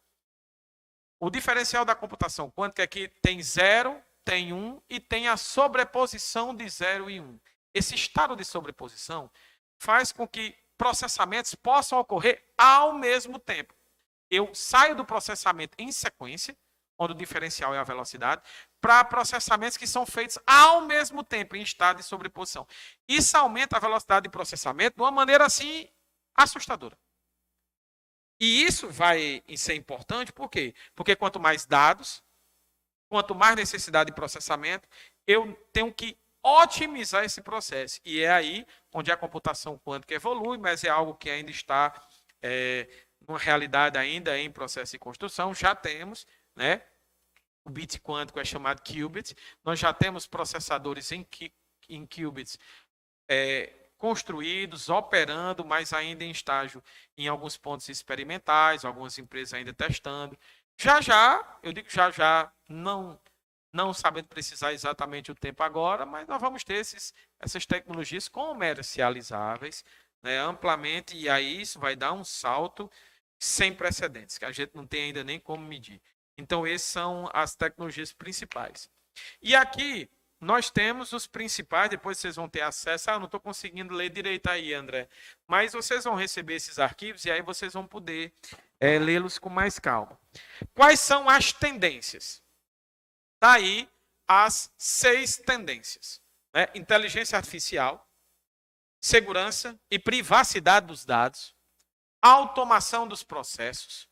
O diferencial da computação quântica é que tem 0, tem 1 e tem a sobreposição de 0 e 1. Esse estado de sobreposição faz com que processamentos possam ocorrer ao mesmo tempo. Eu saio do processamento em sequência, onde o diferencial é a velocidade, para processamentos que são feitos ao mesmo tempo, em estado de sobreposição. Isso aumenta a velocidade de processamento de uma maneira assim assustadora. E isso vai ser importante, por quê? Porque quanto mais dados, quanto mais necessidade de processamento, eu tenho que otimizar esse processo. E é aí onde a computação quântica evolui, mas é algo que ainda está numa realidade ainda em processo de construção. Já temos, né? O bit quântico é chamado qubit. Nós já temos processadores em qubits construídos, operando, mas ainda em estágio em alguns pontos experimentais, algumas empresas ainda testando. Eu digo já, não sabendo precisar exatamente o tempo agora, mas nós vamos ter essas tecnologias comercializáveis, né, amplamente, e aí isso vai dar um salto sem precedentes, que a gente não tem ainda nem como medir. Então, essas são as tecnologias principais. E aqui nós temos os principais, depois vocês vão ter acesso. Eu não estou conseguindo ler direito aí, André. Mas vocês vão receber esses arquivos e aí vocês vão poder lê-los com mais calma. Quais são as tendências? Daí as 6 tendências. Né? Inteligência artificial, segurança e privacidade dos dados, automação dos processos,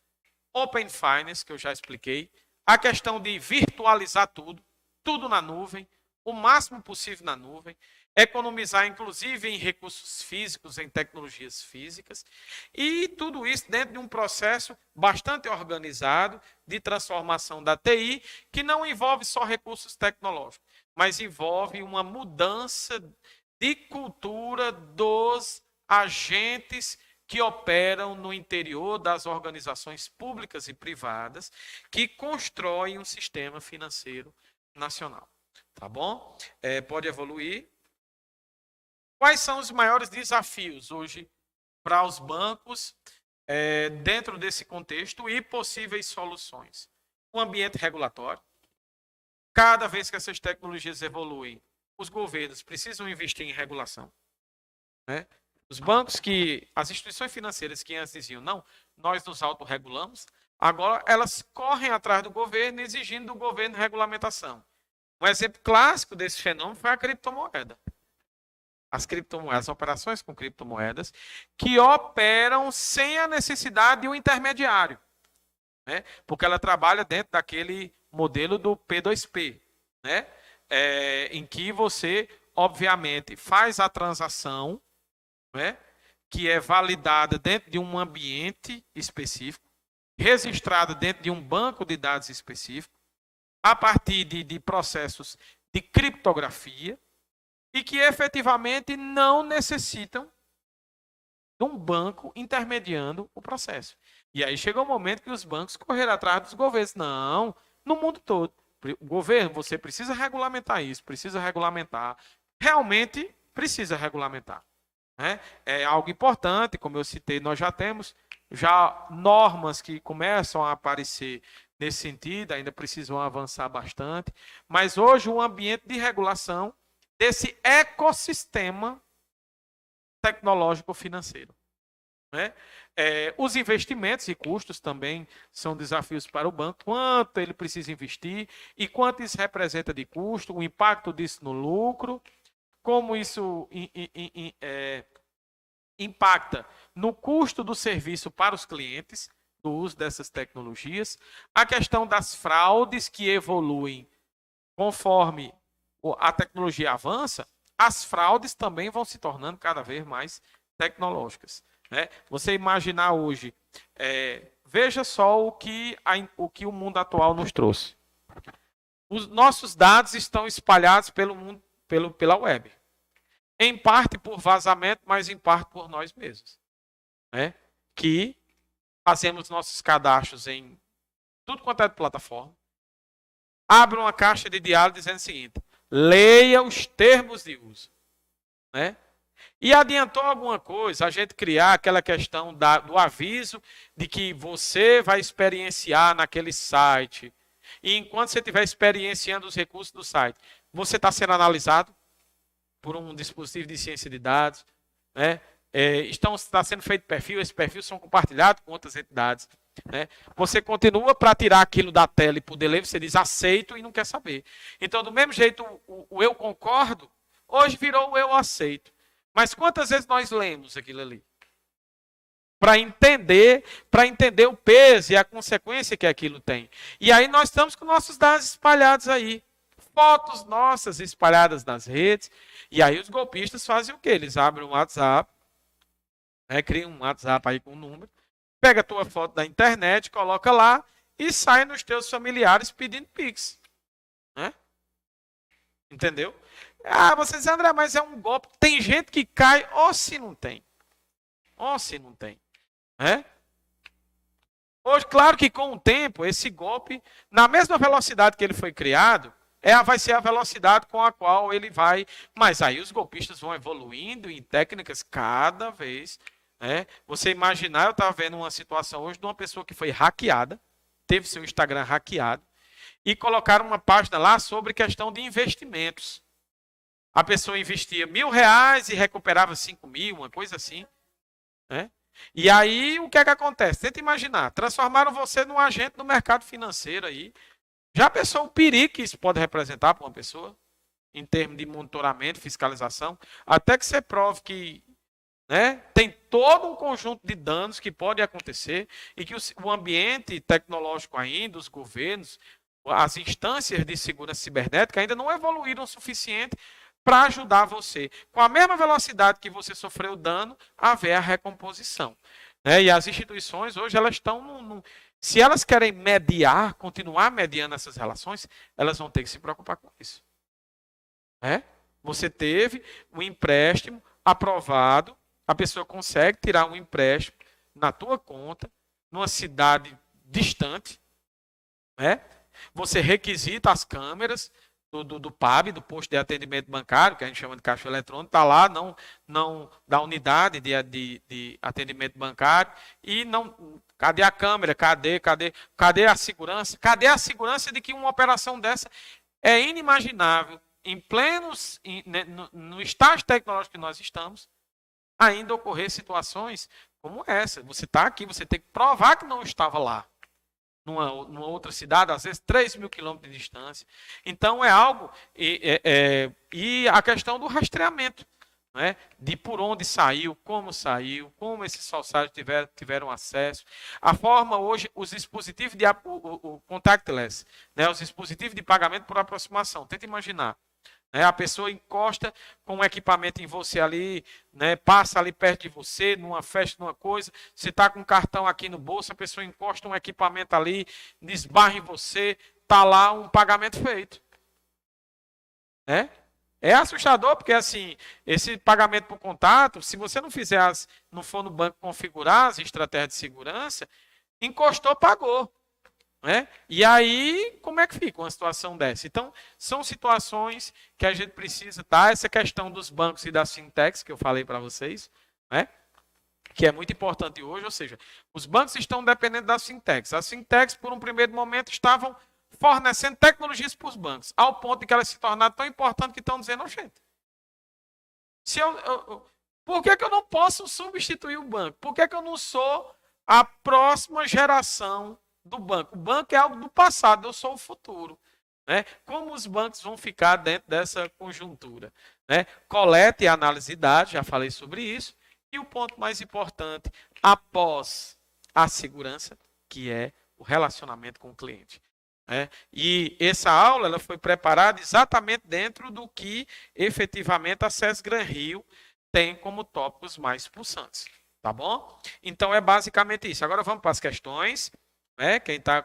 Open Finance, que eu já expliquei, a questão de virtualizar tudo na nuvem, o máximo possível na nuvem, economizar inclusive em recursos físicos, em tecnologias físicas, e tudo isso dentro de um processo bastante organizado de transformação da TI, que não envolve só recursos tecnológicos, mas envolve uma mudança de cultura dos agentes que operam no interior das organizações públicas e privadas que constroem um sistema financeiro nacional. Tá bom? Pode evoluir. Quais são os maiores desafios hoje para os bancos dentro desse contexto e possíveis soluções? O ambiente regulatório. Cada vez que essas tecnologias evoluem, os governos precisam investir em regulação. Né? Os bancos as instituições financeiras que antes diziam, não, nós nos autorregulamos, agora elas correm atrás do governo exigindo do governo regulamentação. Um exemplo clássico desse fenômeno foi a criptomoeda. As operações com criptomoedas, que operam sem a necessidade de um intermediário. Né? Porque ela trabalha dentro daquele modelo do P2P, né? Em que você, obviamente, faz a transação, né? Que é validada dentro de um ambiente específico, registrada dentro de um banco de dados específico, a partir de processos de criptografia, e que efetivamente não necessitam de um banco intermediando o processo. E aí chega o momento que os bancos correram atrás dos governos. Não, no mundo todo. O governo, você precisa regulamentar isso, precisa regulamentar. Realmente precisa regulamentar. Né? É algo importante, como eu citei, nós já temos normas que começam a aparecer nesse sentido, ainda precisam avançar bastante. Mas hoje o ambiente de regulação desse ecossistema tecnológico financeiro. Né? Os investimentos e custos também são desafios para o banco. Quanto ele precisa investir e quanto isso representa de custo, o impacto disso no lucro, como isso impacta no custo do serviço para os clientes, do uso dessas tecnologias, a questão das fraudes que evoluem conforme a tecnologia avança, as fraudes também vão se tornando cada vez mais tecnológicas. Né? Você imaginar hoje, veja só o que o mundo atual nos trouxe. Os nossos dados estão espalhados pelo mundo, pela web. Em parte por vazamento, mas em parte por nós mesmos. Né? Que fazemos nossos cadastros em tudo quanto é de plataforma. Abre uma caixa de diálogo dizendo o seguinte: leia os termos de uso. Né? E adiantou alguma coisa a gente criar aquela questão do aviso de que você vai experienciar naquele site. E enquanto você estiver experienciando os recursos do site, você está sendo analisado por um dispositivo de ciência de dados. Né? Está sendo feito perfil, esses perfis são compartilhados com outras entidades. Né? Você continua para tirar aquilo da tela e poder ler, você diz aceito e não quer saber. Então, do mesmo jeito, o eu concordo, hoje virou o eu aceito. Mas quantas vezes nós lemos aquilo ali? Para entender o peso e a consequência que aquilo tem. E aí nós estamos com nossos dados espalhados aí. Fotos nossas espalhadas nas redes. E aí os golpistas fazem o quê? Eles abrem um WhatsApp, criam um WhatsApp aí com um número, pega a tua foto da internet, coloca lá e sai nos teus familiares pedindo Pix. Né? Entendeu? Você diz, André, mas é um golpe. Tem gente que cai, ou se não tem. Ou se não tem. Hoje, claro que com o tempo, esse golpe, na mesma velocidade que ele foi criado, vai ser a velocidade com a qual ele vai. Mas aí os golpistas vão evoluindo em técnicas cada vez. Você imaginar, eu estava vendo uma situação hoje de uma pessoa que foi hackeada, teve seu Instagram hackeado, e colocaram uma página lá sobre questão de investimentos. A pessoa investia R$1.000 e recuperava 5.000, uma coisa assim. E aí, o que é que acontece? Tenta imaginar, transformaram você num agente do mercado financeiro aí. Já pensou o perigo que isso pode representar para uma pessoa? Em termos de monitoramento, fiscalização? Até que você prove que, né, tem todo um conjunto de danos que podem acontecer e que o ambiente tecnológico ainda, os governos, as instâncias de segurança cibernética ainda não evoluíram o suficiente para ajudar você, com a mesma velocidade que você sofreu o dano, a haver a recomposição. Né? E as instituições hoje elas estão se elas querem mediar, continuar mediando essas relações, elas vão ter que se preocupar com isso. Né? Você teve um empréstimo aprovado, a pessoa consegue tirar um empréstimo na tua conta, numa cidade distante, né? Você requisita as câmeras do PAB, do posto de atendimento bancário, que a gente chama de caixa eletrônico, está lá, não da unidade de atendimento bancário, e não. Cadê a câmera? Cadê a segurança? Cadê a segurança de que uma operação dessa é inimaginável, em plenos, no estágio tecnológico que nós estamos, ainda ocorrer situações como essa? Você está aqui, você tem que provar que não estava lá. Numa outra cidade, às vezes 3.000 quilômetros de distância. Então é algo, e a questão do rastreamento, né? De por onde saiu, como esses falsários tiveram acesso. A forma hoje, os dispositivos de o contactless, né? Os dispositivos de pagamento por aproximação. Tenta imaginar. A pessoa encosta com um equipamento em você ali, né, passa ali perto de você, numa festa, numa coisa, você está com um cartão aqui no bolso, a pessoa encosta um equipamento ali, esbarra em você, está lá um pagamento feito. É assustador, porque assim, esse pagamento por contato, se você não for no banco configurar as estratégias de segurança, encostou, pagou. Né? E aí, como é que fica uma situação dessa? Então, são situações que a gente precisa, tá? Essa questão dos bancos e das fintechs, que eu falei para vocês, né? Que é muito importante hoje, ou seja, os bancos estão dependendo das fintechs. As fintechs, por um primeiro momento, estavam fornecendo tecnologias para os bancos, ao ponto de que elas se tornaram tão importantes que estão dizendo, gente, por que eu não posso substituir o banco? Por que eu não sou a próxima geração do banco? O banco é algo do passado, eu sou o futuro. Né? Como os bancos vão ficar dentro dessa conjuntura? Né? Coleta e análise de dados, já falei sobre isso. E o ponto mais importante, após a segurança, que é o relacionamento com o cliente. Né? E essa aula ela foi preparada exatamente dentro do que efetivamente a SES Gran Rio tem como tópicos mais pulsantes. Tá bom? Então é basicamente isso. Agora vamos para as questões. Quem está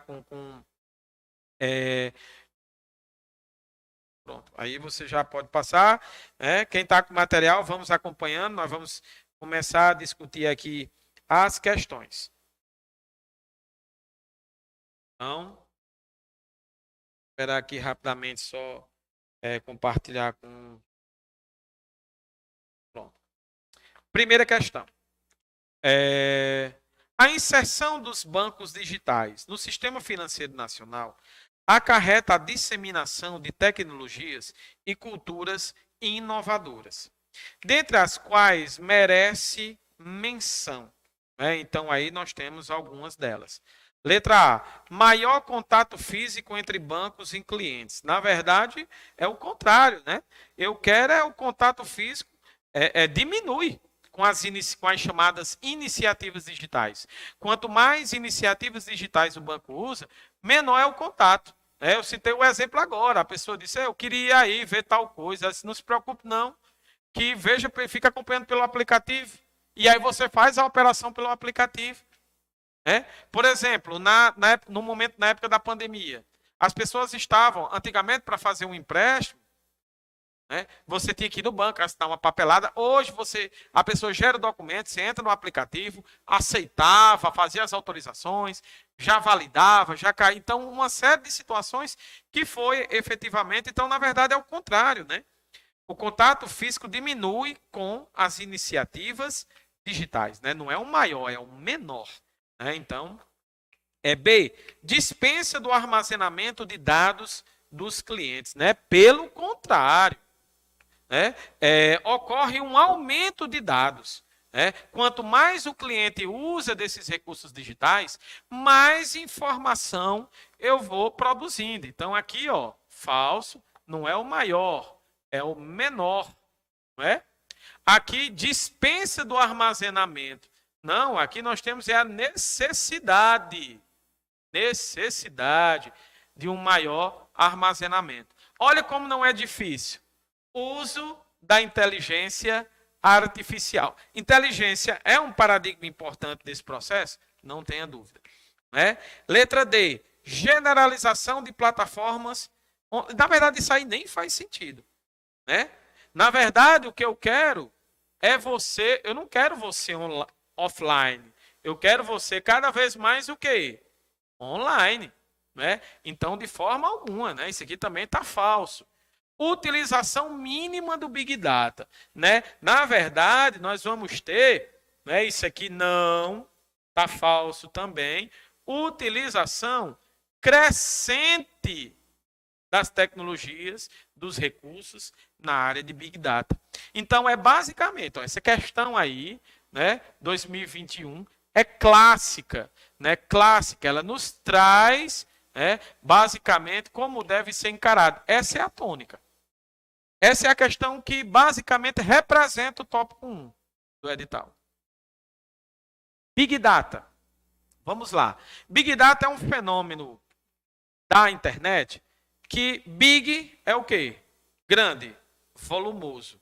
pronto, aí você já pode passar. Quem está com material, vamos acompanhando. Nós vamos começar a discutir aqui as questões. Então, esperar aqui rapidamente só compartilhar com... Pronto. Primeira questão. A inserção dos bancos digitais no sistema financeiro nacional acarreta a disseminação de tecnologias e culturas inovadoras, dentre as quais merece menção. Então, aí nós temos algumas delas. Letra A, maior contato físico entre bancos e clientes. Na verdade, é o contrário. Né? Eu quero o contato físico, diminui. Com as chamadas iniciativas digitais. Quanto mais iniciativas digitais o banco usa, menor é o contato. Eu citei o exemplo agora. A pessoa disse, eu queria ir aí ver tal coisa. Não se preocupe não, que veja, fica acompanhando pelo aplicativo. E aí você faz a operação pelo aplicativo. Por exemplo, na época da pandemia, as pessoas estavam, antigamente, para fazer um empréstimo, você tinha que ir no banco, assinar uma papelada. Hoje a pessoa gera o documento, você entra no aplicativo, aceitava, fazia as autorizações, já validava, já caía. Então, uma série de situações que foi efetivamente. Então, na verdade, é o contrário. Né? O contato físico diminui com as iniciativas digitais. Né? Não é o maior, é o menor. Né? Então, B, dispensa do armazenamento de dados dos clientes. Né? Pelo contrário. Ocorre um aumento de dados. Quanto mais o cliente usa desses recursos digitais, mais informação eu vou produzindo. Então, aqui, ó, falso, não é o maior, é o menor. Não é? Aqui, dispensa do armazenamento. Não, aqui nós temos a necessidade de um maior armazenamento. Olha como não é difícil. Uso da inteligência artificial. Inteligência é um paradigma importante desse processo? Não tenha dúvida. Letra D, generalização de plataformas. Na verdade, isso aí nem faz sentido. Na verdade, o que eu quero é você, eu não quero você offline. Eu quero você cada vez mais o quê? Online. Então, de forma alguma, isso aqui também está falso. Utilização mínima do Big Data. Na verdade, nós vamos ter, isso aqui não, está falso também, utilização crescente das tecnologias, dos recursos na área de Big Data. Então, é basicamente, essa questão aí, 2021, é clássica, clássica, ela nos traz, basicamente, como deve ser encarado. Essa é a tônica. Essa é a questão que basicamente representa o tópico 1 do edital. Big Data. Vamos lá. Big Data é um fenômeno da internet que big é o quê? Grande, volumoso.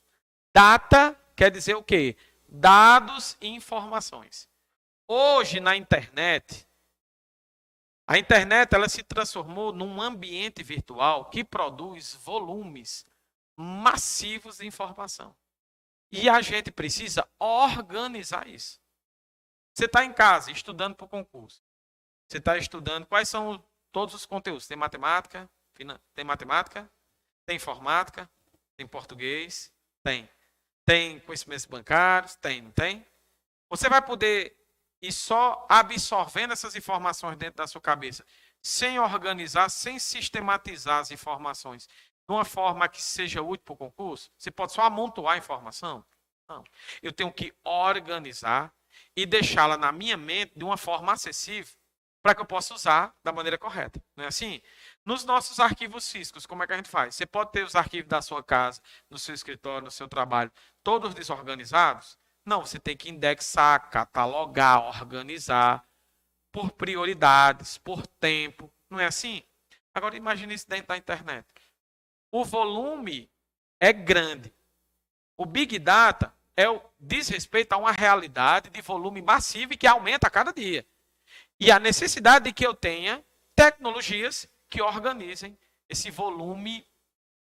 Data quer dizer o quê? Dados e informações. Hoje na internet, a internet ela se transformou num ambiente virtual que produz volumes massivos de informação. E a gente precisa organizar isso. Você está em casa estudando para o concurso. Você está estudando quais são todos os conteúdos. Tem matemática? Tem informática? Tem português? Tem. Tem conhecimentos bancários? Tem, não tem? Você vai poder ir só absorvendo essas informações dentro da sua cabeça, sem organizar, sem sistematizar as informações de uma forma que seja útil para o concurso? Você pode só amontoar a informação? Não. Eu tenho que organizar e deixá-la na minha mente de uma forma acessível para que eu possa usar da maneira correta. Não é assim? Nos nossos arquivos físicos, como é que a gente faz? Você pode ter os arquivos da sua casa, no seu escritório, no seu trabalho, todos desorganizados? Não, você tem que indexar, catalogar, organizar por prioridades, por tempo. Não é assim? Agora imagine isso dentro da internet. O volume é grande. O Big Data diz respeito a uma realidade de volume massivo e que aumenta a cada dia. E a necessidade de que eu tenha tecnologias que organizem esse volume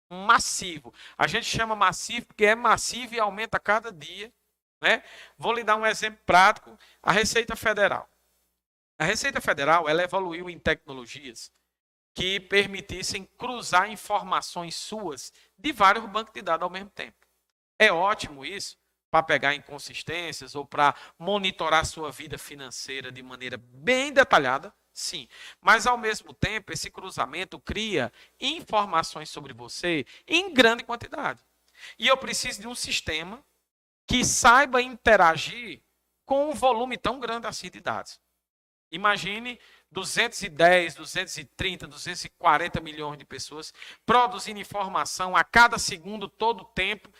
massivo. A gente chama massivo porque é massivo e aumenta a cada dia. Vou lhe dar um exemplo prático. A Receita Federal. A Receita Federal ela evoluiu em tecnologias que permitissem cruzar informações suas de vários bancos de dados ao mesmo tempo. É ótimo isso para pegar inconsistências ou para monitorar sua vida financeira de maneira bem detalhada, sim. Mas, ao mesmo tempo, esse cruzamento cria informações sobre você em grande quantidade. E eu preciso de um sistema que saiba interagir com um volume tão grande assim de dados. Imagine 210, 230, 240 milhões de pessoas produzindo informação a cada segundo, todo o tempo,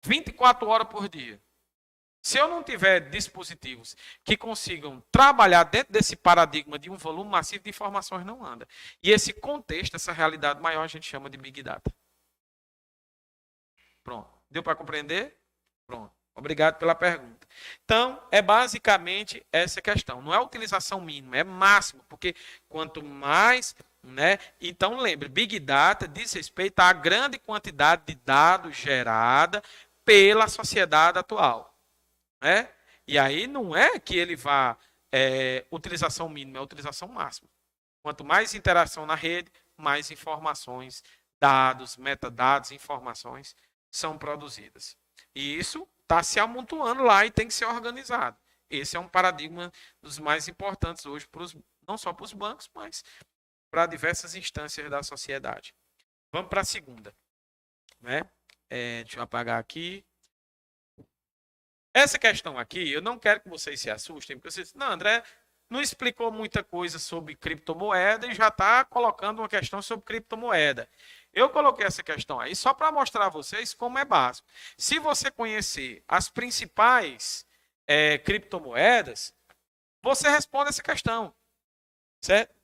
24 horas por dia. Se eu não tiver dispositivos que consigam trabalhar dentro desse paradigma de um volume massivo de informações, não anda. E esse contexto, essa realidade maior, a gente chama de Big Data. Pronto. Deu para compreender? Pronto. Obrigado pela pergunta. Então, é basicamente essa questão. Não é utilização mínima, é máxima, porque quanto mais... Então, lembre, Big Data diz respeito à grande quantidade de dados gerada pela sociedade atual. E aí não é que ele vá utilização mínima, é utilização máxima. Quanto mais interação na rede, mais informações, dados, metadados, informações são produzidas. E isso está se amontoando lá e tem que ser organizado. Esse é um paradigma dos mais importantes hoje, não só para os bancos, mas para diversas instâncias da sociedade. Vamos para a segunda. Deixa eu apagar aqui. Essa questão aqui, eu não quero que vocês se assustem, porque vocês dizem, não, André, não explicou muita coisa sobre criptomoeda e já está colocando uma questão sobre criptomoeda. Eu coloquei essa questão aí só para mostrar a vocês como é básico. Se você conhecer as principais criptomoedas, você responde essa questão, certo?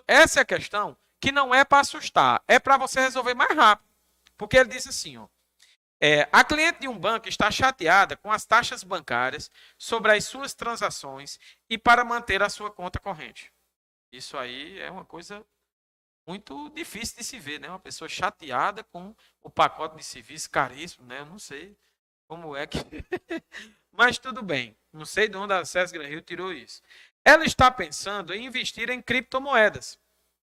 Essa é a questão que não é para assustar, é para você resolver mais rápido. Porque ele diz assim, ó, a cliente de um banco está chateada com as taxas bancárias sobre as suas transações e para manter a sua conta corrente. Isso aí é uma coisa muito difícil de se ver, né? Uma pessoa chateada com o pacote de serviço caríssimo, né? Eu não sei como é que... Mas tudo bem. Não sei de onde a César Gran Rio tirou isso. Ela está pensando em investir em criptomoedas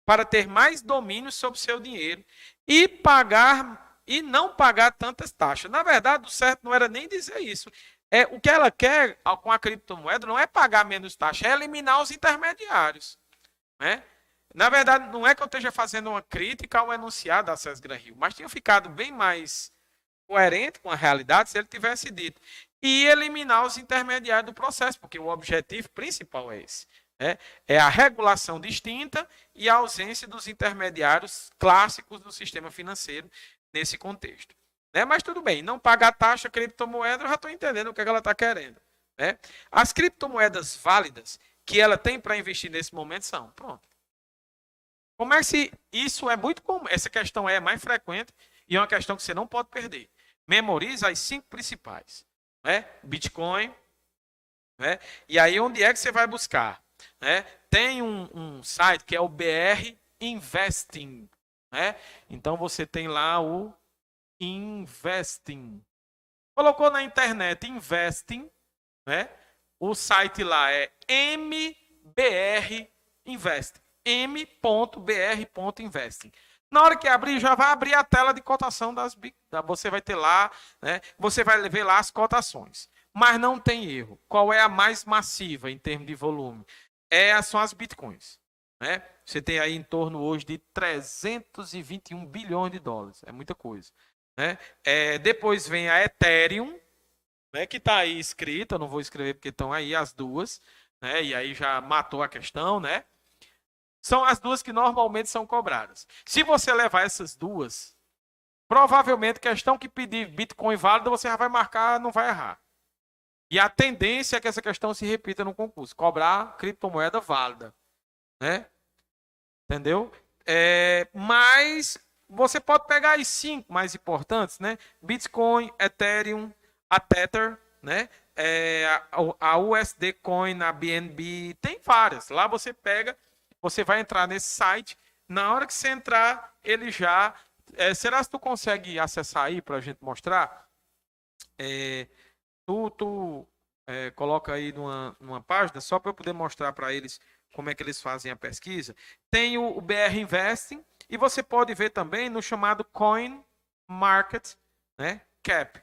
para ter mais domínio sobre seu dinheiro e não pagar tantas taxas. Na verdade, o certo não era nem dizer isso. O que ela quer com a criptomoeda não é pagar menos taxa, é eliminar os intermediários, né? Na verdade, não é que eu esteja fazendo uma crítica ao enunciado da César Gran Rio, mas tinha ficado bem mais coerente com a realidade se ele tivesse dito. E eliminar os intermediários do processo, porque o objetivo principal é esse. É a regulação distinta e a ausência dos intermediários clássicos do sistema financeiro nesse contexto. Mas tudo bem, não pagar taxa criptomoeda, eu já estou entendendo o que ela está querendo. As criptomoedas válidas que ela tem para investir nesse momento são, pronto. Como é que isso é muito comum? Essa questão é mais frequente e é uma questão que você não pode perder. Memorize as 5 principais. Bitcoin. E aí onde é que você vai buscar? Tem um site que é o BR Investing. Então você tem lá o Investing. Colocou na internet Investing. O site lá é MBR Investing. m.br.investing. Na hora que abrir, já vai abrir a tela de cotação das Big. Você vai ter lá, você vai ver lá as cotações. Mas não tem erro. Qual é a mais massiva em termos de volume? São as Bitcoins. Você tem aí em torno hoje de 321 bilhões de dólares. É muita coisa. Depois vem a Ethereum, que está aí escrita. Eu não vou escrever porque estão aí as duas. E aí já matou a questão, São as duas que normalmente são cobradas. Se você levar essas duas, provavelmente questão que pedir Bitcoin válido, você já vai marcar, não vai errar. E a tendência é que essa questão se repita no concurso. Cobrar criptomoeda válida. Entendeu? Mas você pode pegar as 5 mais importantes, Bitcoin, Ethereum, a Tether, a USD Coin, a BNB, tem várias. Lá você pega... Você vai entrar nesse site. Na hora que você entrar, ele já... será que tu consegue acessar aí para a gente mostrar? Tu coloca aí numa página, só para eu poder mostrar para eles como é que eles fazem a pesquisa. Tem o BR Investing e você pode ver também no chamado Coin Market Cap.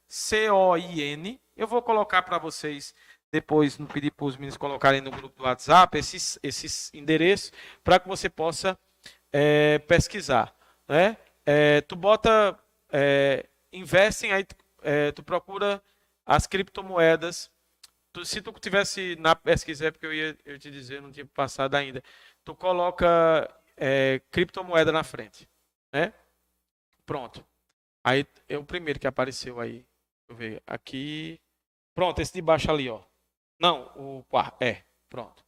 COIN. Eu vou colocar para vocês... Depois, não pedir para os meninos colocarem no grupo do WhatsApp esses endereços para que você possa pesquisar. Tu bota investem, aí tu procura as criptomoedas. Se tu tivesse na pesquisa, é porque eu ia te dizer, eu não tinha passado ainda. Tu coloca criptomoeda na frente. Pronto. Aí é o primeiro que apareceu aí. Deixa eu ver. Aqui. Pronto, esse de baixo ali, ó. Não, o quarto. Pronto.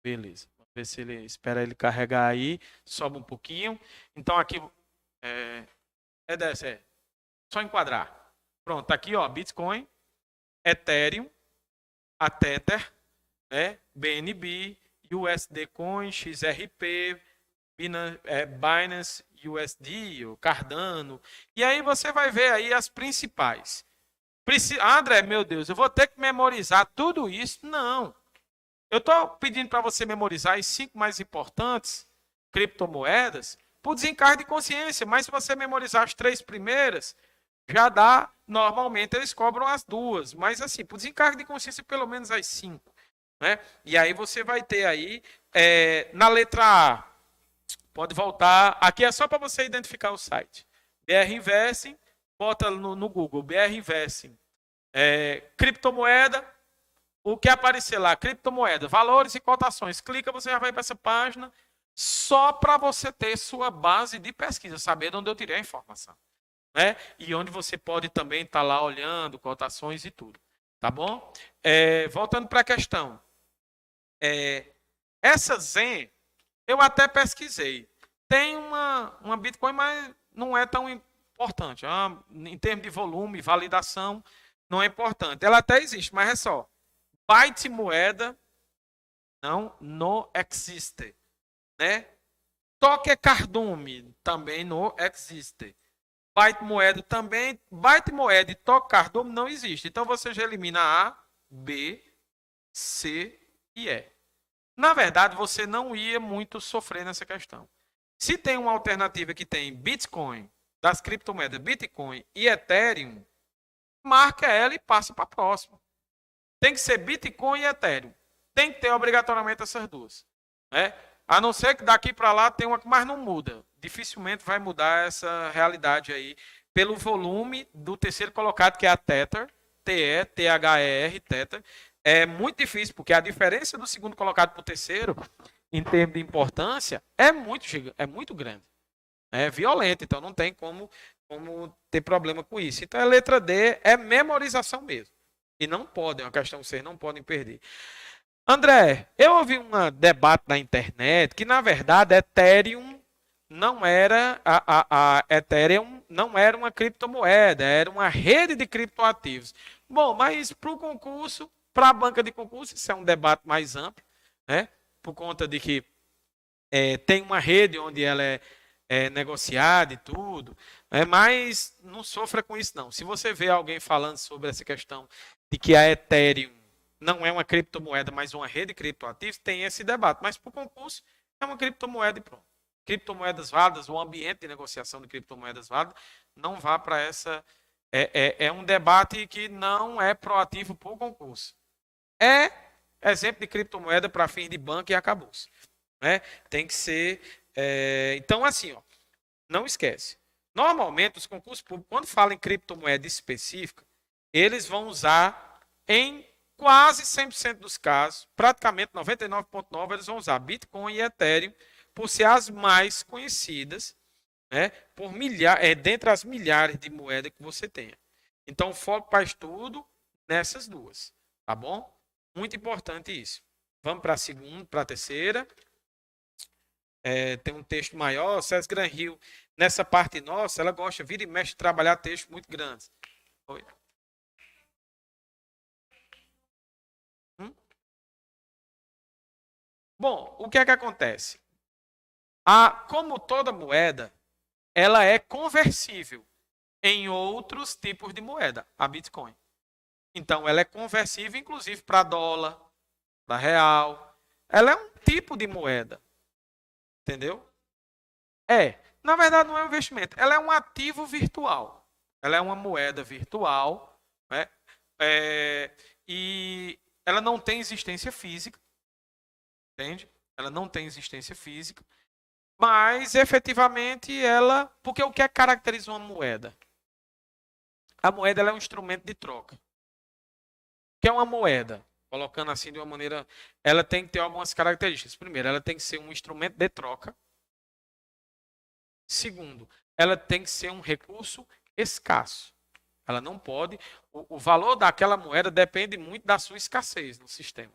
Beleza. Vamos ver se ele espera ele carregar aí. Sobe um pouquinho. Então aqui só enquadrar. Pronto, tá aqui, ó, Bitcoin, Ethereum, a Tether, BNB, USD Coin, XRP, Binance USD, o Cardano. E aí você vai ver aí as principais. André, meu Deus, eu vou ter que memorizar tudo isso? Não. Eu estou pedindo para você memorizar as 5 mais importantes criptomoedas por desencargo de consciência. Mas se você memorizar as 3 primeiras, já dá. Normalmente eles cobram as 2. Mas assim, por desencargo de consciência, pelo menos as 5. E aí você vai ter aí, na letra A, pode voltar. Aqui é só para você identificar o site. BR Investing, bota no Google, BR Investing, criptomoeda, o que aparecer lá, criptomoeda, valores e cotações, clica, você já vai para essa página, só para você ter sua base de pesquisa, saber de onde eu tirei a informação. Né? E onde você pode também estar lá olhando cotações e tudo. Tá bom? Voltando para a questão. Essa Zen, eu até pesquisei. Tem uma Bitcoin, mas não é tão importante. Em termos de volume, validação, não é importante. Ela até existe, mas é só. Byte moeda não existe. Né? Toque cardume também não existe. Byte moeda também. Byte moeda e toque cardume não existe. Então você já elimina A, B, C e E. Na verdade, você não ia muito sofrer nessa questão. Se tem uma alternativa que tem Bitcoin, das criptomoedas Bitcoin e Ethereum, marca ela e passa para a próxima. Tem que ser Bitcoin e Ethereum. Tem que ter obrigatoriamente essas duas. Né? A não ser que daqui para lá tem uma, mas não muda. Dificilmente vai mudar essa realidade aí pelo volume do terceiro colocado, que é a Tether, T-E-T-H-E-R, Tether. É muito difícil, porque a diferença do segundo colocado para o terceiro, em termos de importância, é muito grande. É violento, então não tem como ter problema com isso. Então a letra D é memorização mesmo. E não podem, é uma questão que vocês não podem perder. André, eu ouvi um debate na internet que, na verdade, Ethereum não era a Ethereum não era uma criptomoeda, era uma rede de criptoativos. Bom, mas para o concurso, para a banca de concurso, isso é um debate mais amplo, né? Por conta de que tem uma rede onde ela é negociada e tudo, mas não sofra com isso não. Se você vê alguém falando sobre essa questão de que a Ethereum não é uma criptomoeda, mas uma rede de criptoativos, tem esse debate. Mas para o concurso, é uma criptomoeda e pronto. Criptomoedas válidas, o ambiente de negociação de criptomoedas válidas, não vá para essa... É um debate que não é proativo para o concurso. É exemplo de criptomoeda para fins de banco e acabou-se. Né? Tem que ser... Então, assim, ó, não esquece. Normalmente, os concursos públicos, quando falam em criptomoeda específica, eles vão usar em quase 100% dos casos, praticamente 99,9%, eles vão usar Bitcoin e Ethereum por ser as mais conhecidas, né, dentre as milhares de moedas que você tenha. Então, foco para estudo nessas duas, tá bom? Muito importante isso. Vamos para a segunda, para a terceira. Tem um texto maior. César Granhill, nessa parte nossa, ela gosta, vira e mexe, de trabalhar textos muito grandes. Oi. Bom, o que é que acontece? Como toda moeda, ela é conversível em outros tipos de moeda, a Bitcoin. Então, ela é conversível, inclusive, para dólar, para real. Ela é um tipo de moeda. Entendeu? Na verdade, não é um investimento. Ela é um ativo virtual. Ela é uma moeda virtual. Né? E ela não tem existência física. Entende? Ela não tem existência física. Mas, efetivamente, ela... Porque o que caracteriza uma moeda? A moeda ela é um instrumento de troca. O que é uma moeda? Colocando assim de uma maneira... Ela tem que ter algumas características. Primeiro, ela tem que ser um instrumento de troca. Segundo, ela tem que ser um recurso escasso. Ela não pode... O valor daquela moeda depende muito da sua escassez no sistema.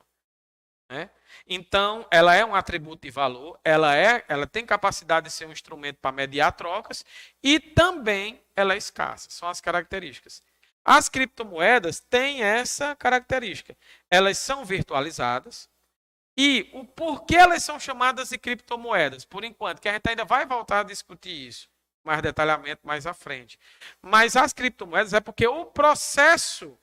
Né? Então, ela é um atributo de valor, ela tem capacidade de ser um instrumento para mediar trocas e também ela é escassa, são as características. As criptomoedas têm essa característica, elas são virtualizadas e o porquê elas são chamadas de criptomoedas, por enquanto, que a gente ainda vai voltar a discutir isso mais detalhamento mais à frente. Mas as criptomoedas é porque o processo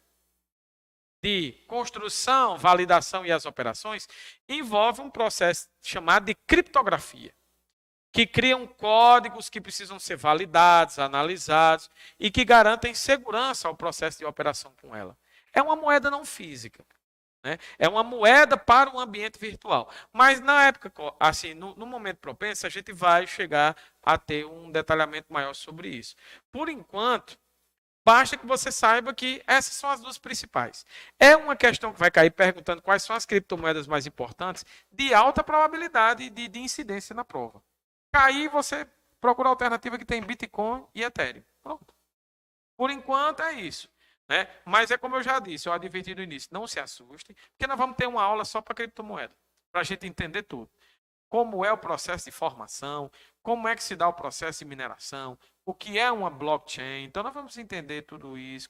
de construção, validação e as operações, envolve um processo chamado de criptografia, que criam códigos que precisam ser validados, analisados e que garantem segurança ao processo de operação com ela. É uma moeda não física. né? É uma moeda para um ambiente virtual. Mas na época, assim, no momento propenso, a gente vai chegar a ter um detalhamento maior sobre isso. Por enquanto, basta que você saiba que essas são as duas principais. É uma questão que vai cair perguntando quais são as criptomoedas mais importantes de alta probabilidade de incidência na prova. Cair, você procura a alternativa que tem Bitcoin e Ethereum. Pronto. Por enquanto é isso. Né? Mas é como eu já disse, eu adverti no início, não se assustem, porque nós vamos ter uma aula só para criptomoeda, para a gente entender tudo. Como é o processo de formação, como é que se dá o processo de mineração, o que é uma blockchain. Então, nós vamos entender tudo isso.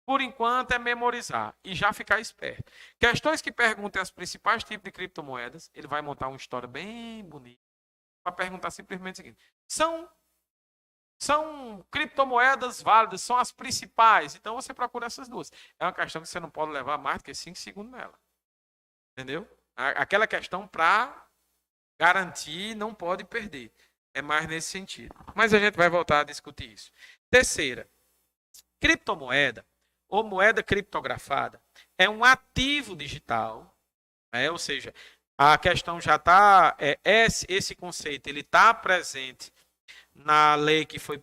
Por enquanto, é memorizar e já ficar esperto. Questões que perguntem os principais tipos de criptomoedas, ele vai montar uma história bem bonita para perguntar simplesmente o seguinte: são criptomoedas válidas, são as principais. Então, você procura essas duas. É uma questão que você não pode levar mais do que 5 segundos nela. Entendeu? Aquela questão para garantir, não pode perder. É mais nesse sentido. Mas a gente vai voltar a discutir isso. Terceira, criptomoeda ou moeda criptografada é um ativo digital, né? Ou seja, a questão já está, esse conceito ele está presente na lei que foi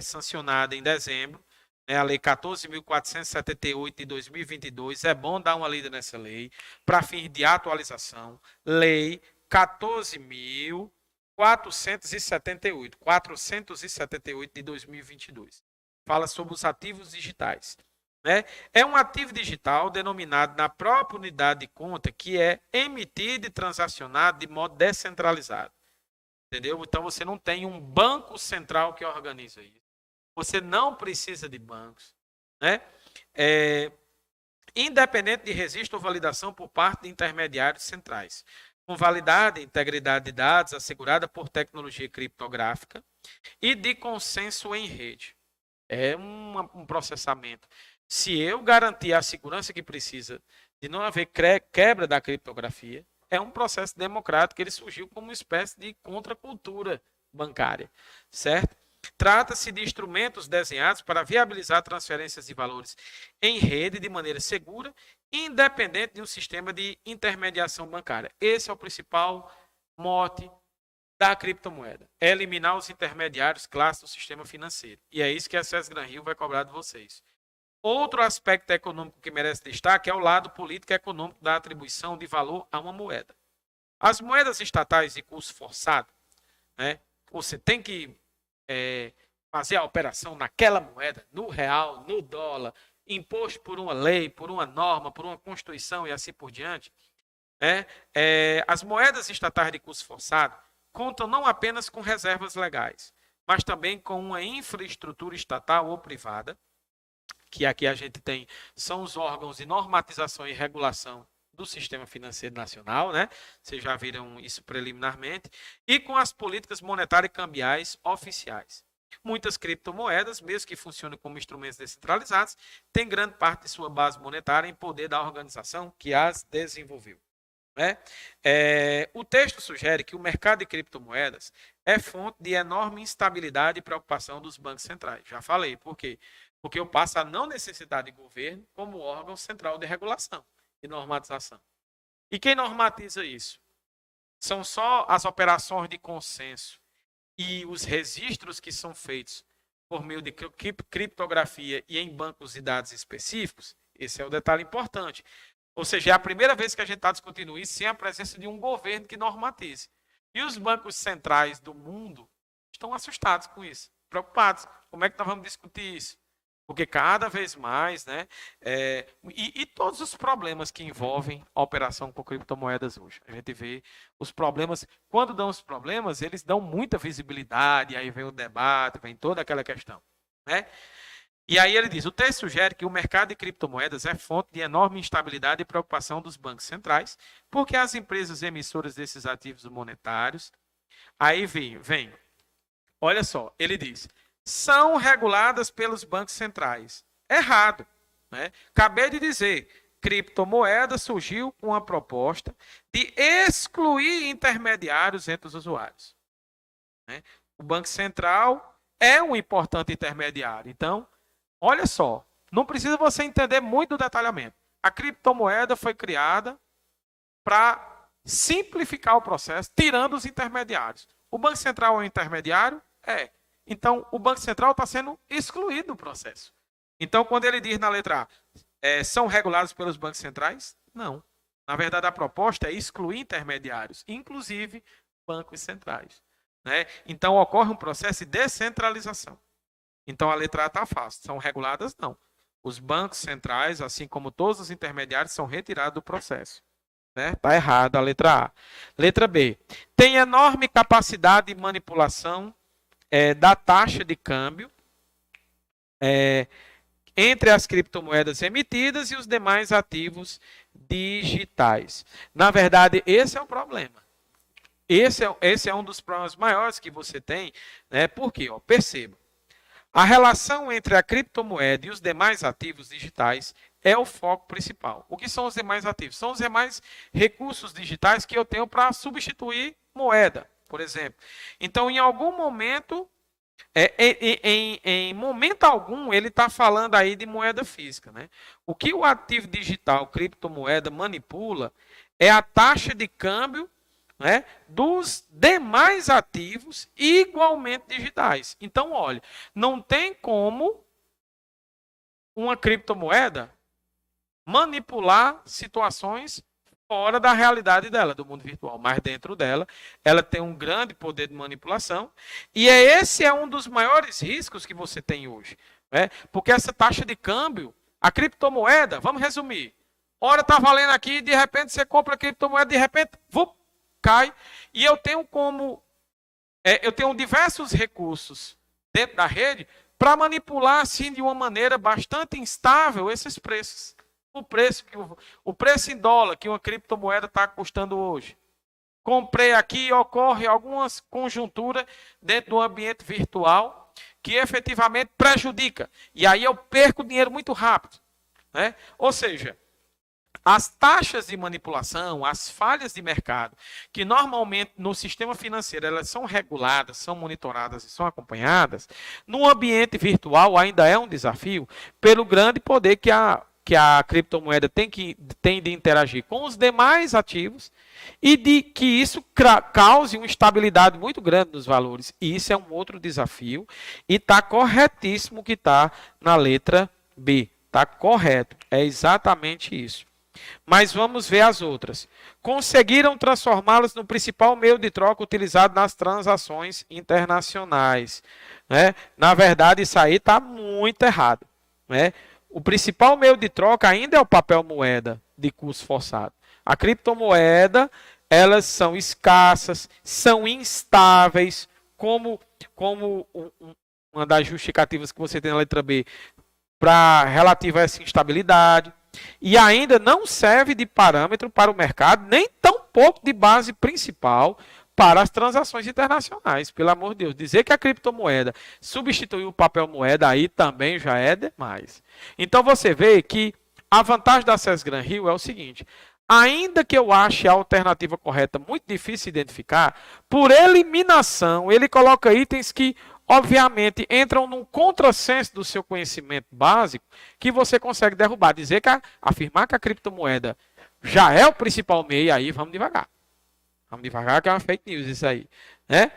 sancionada em dezembro, né, a lei 14.478 de 2022. É bom dar uma lida nessa lei para fins de atualização. Lei 14.478 de 2022. Fala sobre os ativos digitais. Né? É um ativo digital denominado na própria unidade de conta que é emitido e transacionado de modo descentralizado. Entendeu? Então você não tem um banco central que organiza isso. Você não precisa de bancos. Né? Independente de registro ou validação por parte de intermediários centrais, com validade e integridade de dados assegurada por tecnologia criptográfica e de consenso em rede. É um processamento. Se eu garantir a segurança que precisa de não haver quebra da criptografia, é um processo democrático, ele surgiu como uma espécie de contracultura bancária, certo? Trata-se de instrumentos desenhados para viabilizar transferências de valores em rede de maneira segura, independente de um sistema de intermediação bancária. Esse é o principal mote da criptomoeda. É eliminar os intermediários clássicos do sistema financeiro. E é isso que a SES Gran Rio vai cobrar de vocês. Outro aspecto econômico que merece destaque é o lado político e econômico da atribuição de valor a uma moeda. As moedas estatais de curso forçado, né, você tem que fazer a operação naquela moeda, no real, no dólar, imposto por uma lei, por uma norma, por uma constituição e assim por diante. As moedas estatais de curso forçado contam não apenas com reservas legais, mas também com uma infraestrutura estatal ou privada, que aqui a gente tem, são os órgãos de normatização e regulação do sistema financeiro nacional, né? Vocês já viram isso preliminarmente, e com as políticas monetárias e cambiais oficiais. Muitas criptomoedas, mesmo que funcionem como instrumentos descentralizados, têm grande parte de sua base monetária em poder da organização que as desenvolveu. Né? O texto sugere que o mercado de criptomoedas é fonte de enorme instabilidade e preocupação dos bancos centrais. Já falei, por quê? Porque eu passo a não necessitar de governo como órgão central de regulação e normatização. E quem normatiza isso? São só as operações de consenso e os registros que são feitos por meio de criptografia e em bancos de dados específicos? Esse é o detalhe importante. Ou seja, é a primeira vez que a gente está discutindo isso sem a presença de um governo que normatize. E os bancos centrais do mundo estão assustados com isso, preocupados. Como é que nós vamos discutir isso? Porque cada vez mais, né? E todos os problemas que envolvem a operação com criptomoedas hoje. A gente vê os problemas, quando dão os problemas, eles dão muita visibilidade, aí vem o debate, vem toda aquela questão. Né? E aí ele diz, o texto sugere que o mercado de criptomoedas é fonte de enorme instabilidade e preocupação dos bancos centrais, porque as empresas emissoras desses ativos monetários, aí vem, olha só, ele diz, são reguladas pelos bancos centrais. Errado. Né? Acabei de dizer, criptomoeda surgiu com a proposta de excluir intermediários entre os usuários. Né? O Banco Central é um importante intermediário. Então, olha só, não precisa você entender muito do detalhamento. A criptomoeda foi criada para simplificar o processo, tirando os intermediários. O Banco Central é um intermediário? É. Então, o Banco Central está sendo excluído do processo. Então, quando ele diz na letra A, são regulados pelos bancos centrais? Não. Na verdade, a proposta é excluir intermediários, inclusive bancos centrais. Né? Então, ocorre um processo de descentralização. Então, a letra A está fácil. São reguladas? Não. Os bancos centrais, assim como todos os intermediários, são retirados do processo. Está errado a letra A. Letra B. Tem enorme capacidade de manipulação da taxa de câmbio entre as criptomoedas emitidas e os demais ativos digitais. Na verdade, esse é o problema. Esse é um dos problemas maiores que você tem. Por quê? Perceba. A relação entre a criptomoeda e os demais ativos digitais é o foco principal. O que são os demais ativos? São os demais recursos digitais que eu tenho para substituir moeda, por exemplo. Então, em algum momento, em momento algum, ele está falando aí de moeda física. Né? O que o ativo digital, criptomoeda, manipula é a taxa de câmbio, né, dos demais ativos igualmente digitais. Então, olha, não tem como uma criptomoeda manipular situações fora da realidade dela, do mundo virtual, mas dentro dela, ela tem um grande poder de manipulação, e esse é um dos maiores riscos que você tem hoje, né? Porque essa taxa de câmbio, a criptomoeda, vamos resumir, hora está valendo aqui, de repente você compra a criptomoeda, de repente, cai, e eu tenho diversos recursos dentro da rede para manipular assim de uma maneira bastante instável esses preços. O preço em dólar que uma criptomoeda está custando hoje. Comprei aqui, ocorre algumas conjunturas dentro do ambiente virtual que efetivamente prejudica. E aí eu perco dinheiro muito rápido. Né? Ou seja, as taxas de manipulação, as falhas de mercado, que normalmente no sistema financeiro elas são reguladas, são monitoradas e são acompanhadas, no ambiente virtual ainda é um desafio pelo grande poder que a criptomoeda tem de interagir com os demais ativos e de que isso cause uma estabilidade muito grande nos valores. E isso é um outro desafio e está corretíssimo que está na letra B. Está correto, é exatamente isso. Mas vamos ver as outras. Conseguiram transformá-los no principal meio de troca utilizado nas transações internacionais. Né? Na verdade, isso aí está muito errado. Né? O principal meio de troca ainda é o papel moeda de curso forçado. A criptomoeda, elas são escassas, são instáveis, como uma das justificativas que você tem na letra B, relativa a essa instabilidade. E ainda não serve de parâmetro para o mercado, nem tampouco de base principal para as transações internacionais. Pelo amor de Deus, dizer que a criptomoeda substituiu o papel moeda aí também já é demais. Então você vê que a vantagem da Cés Gran Rio é o seguinte: ainda que eu ache a alternativa correta muito difícil de identificar, por eliminação ele coloca itens que obviamente entram num contrassenso do seu conhecimento básico que você consegue derrubar. Afirmar que a criptomoeda já é o principal meio, aí vamos devagar. Vamos devagar, que é uma fake news isso aí. Né?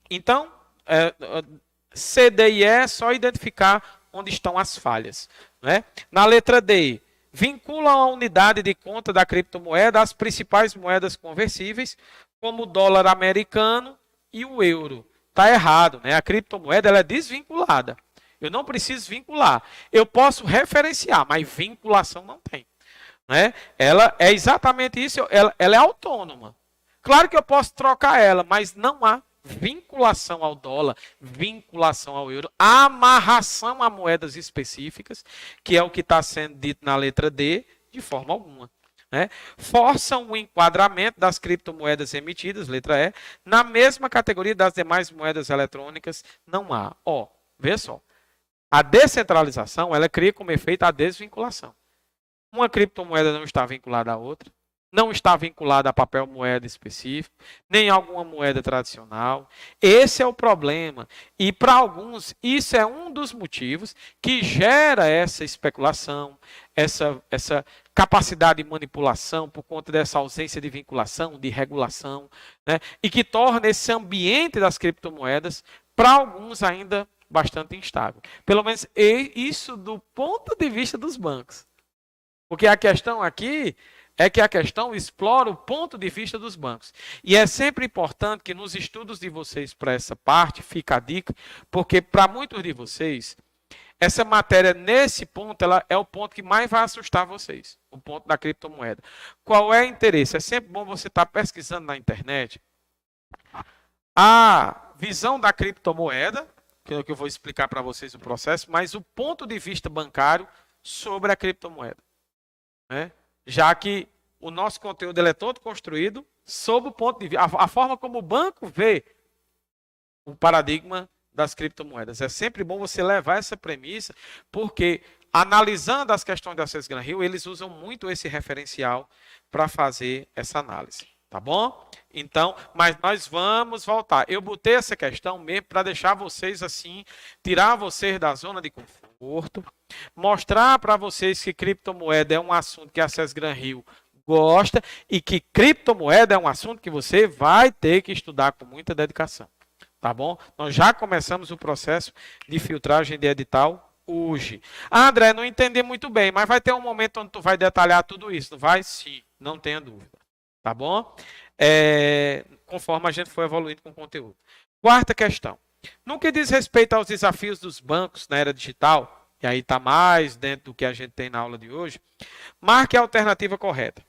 Então, C, D e E é só identificar onde estão as falhas. Né? Na letra D, vinculam a unidade de conta da criptomoeda às principais moedas conversíveis, como o dólar americano e o euro. Está errado, né? A criptomoeda ela é desvinculada. Eu não preciso vincular. Eu posso referenciar, mas vinculação não tem. Né? Ela é exatamente isso, ela é autônoma. Claro que eu posso trocar ela, mas não há vinculação ao dólar, vinculação ao euro, amarração a moedas específicas, que é o que está sendo dito na letra D, de forma alguma. Né? Forçam o enquadramento das criptomoedas emitidas, letra E, na mesma categoria das demais moedas eletrônicas, não há. Vê só. A descentralização, ela cria como efeito a desvinculação. Uma criptomoeda não está vinculada à outra, não está vinculada a papel moeda específico, nem a alguma moeda tradicional. Esse é o problema. E para alguns, isso é um dos motivos que gera essa especulação, essa capacidade de manipulação por conta dessa ausência de vinculação, de regulação, né? E que torna esse ambiente das criptomoedas, para alguns, ainda bastante instável. Pelo menos isso do ponto de vista dos bancos. Porque a questão aqui é que a questão explora o ponto de vista dos bancos. E é sempre importante que nos estudos de vocês para essa parte, fica a dica, porque para muitos de vocês, essa matéria nesse ponto, ela é o ponto que mais vai assustar vocês, o ponto da criptomoeda. Qual é o interesse? É sempre bom você estar pesquisando na internet a visão da criptomoeda, que é o que eu vou explicar para vocês o processo, mas o ponto de vista bancário sobre a criptomoeda, né? Já que o nosso conteúdo ele é todo construído sob o ponto de vista, a forma como o banco vê o paradigma das criptomoedas. É sempre bom você levar essa premissa, porque analisando as questões da Access Grand Hill, eles usam muito esse referencial para fazer essa análise, tá bom? Então, mas nós vamos voltar. Eu botei essa questão mesmo para deixar vocês assim, tirar vocês da zona de conforto, mostrar para vocês que criptomoeda é um assunto que a Access Grand Hill gosta e que criptomoeda é um assunto que você vai ter que estudar com muita dedicação. Tá bom? Nós já começamos o processo de filtragem de edital hoje. Ah, André, não entendi muito bem, mas vai ter um momento onde tu vai detalhar tudo isso, não vai? Sim, não tenha dúvida. Tá bom? Conforme a gente for evoluindo com o conteúdo. Quarta questão. No que diz respeito aos desafios dos bancos na era digital, e aí está mais dentro do que a gente tem na aula de hoje, marque a alternativa correta.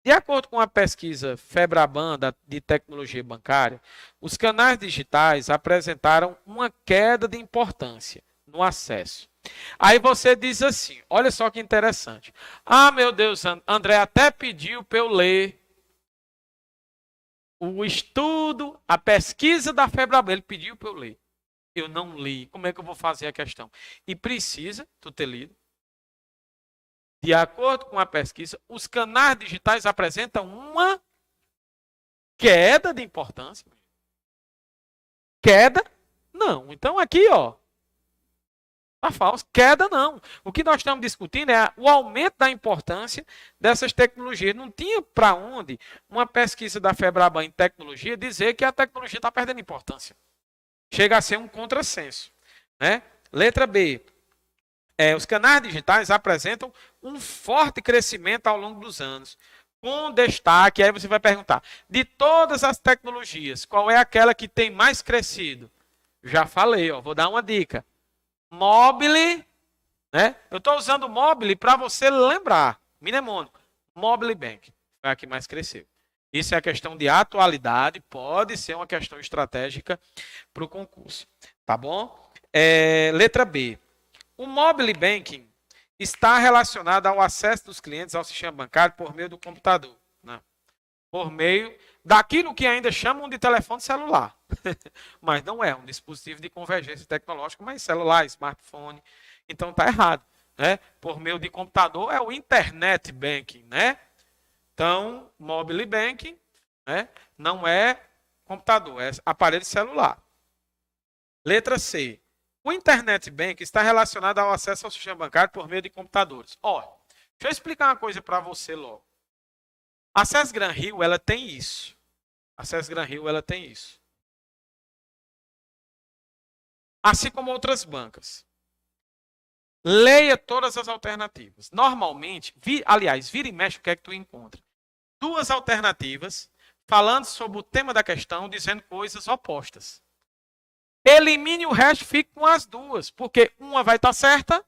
De acordo com a pesquisa Febraban de tecnologia bancária, os canais digitais apresentaram uma queda de importância no acesso. Aí você diz assim, olha só que interessante. Ah, meu Deus, André até pediu para eu ler o estudo, a pesquisa da Febraban, ele pediu para eu ler. Eu não li. Como é que eu vou fazer a questão? E precisa tu ter lido. De acordo com a pesquisa, os canais digitais apresentam uma queda de importância. Queda? Não. Então aqui, ó, tá falso. Queda não. O que nós estamos discutindo é o aumento da importância dessas tecnologias. Não tinha para onde uma pesquisa da Febraban em tecnologia dizer que a tecnologia está perdendo importância. Chega a ser um contrassenso, né? Letra B. Os canais digitais apresentam um forte crescimento ao longo dos anos. Com destaque, aí você vai perguntar, de todas as tecnologias, qual é aquela que tem mais crescido? Já falei, ó, vou dar uma dica. Mobile, né? Eu estou usando Mobile para você lembrar. Mnemônico. Mobile Bank foi a que mais cresceu. Isso é a questão de atualidade, pode ser uma questão estratégica para o concurso. Tá bom? Letra B. O Mobile Banking está relacionado ao acesso dos clientes ao sistema bancário por meio do computador, né? Por meio daquilo que ainda chamam de telefone celular. Mas não é um dispositivo de convergência tecnológica, mas celular, smartphone. Então está errado, né? Por meio de computador é o Internet Banking, né? Então, Mobile Banking, né, não é computador, é aparelho celular. Letra C. O Internet Banking está relacionado ao acesso ao sistema bancário por meio de computadores. Ó, deixa eu explicar uma coisa para você logo. A Access Grand Hill, ela tem isso. A Access Grand Hill, ela tem isso. Assim como outras bancas. Leia todas as alternativas. Normalmente, aliás, vira e mexe, o que é que tu encontra? Duas alternativas falando sobre o tema da questão, dizendo coisas opostas. Elimine o resto, fique com as duas, porque uma vai estar certa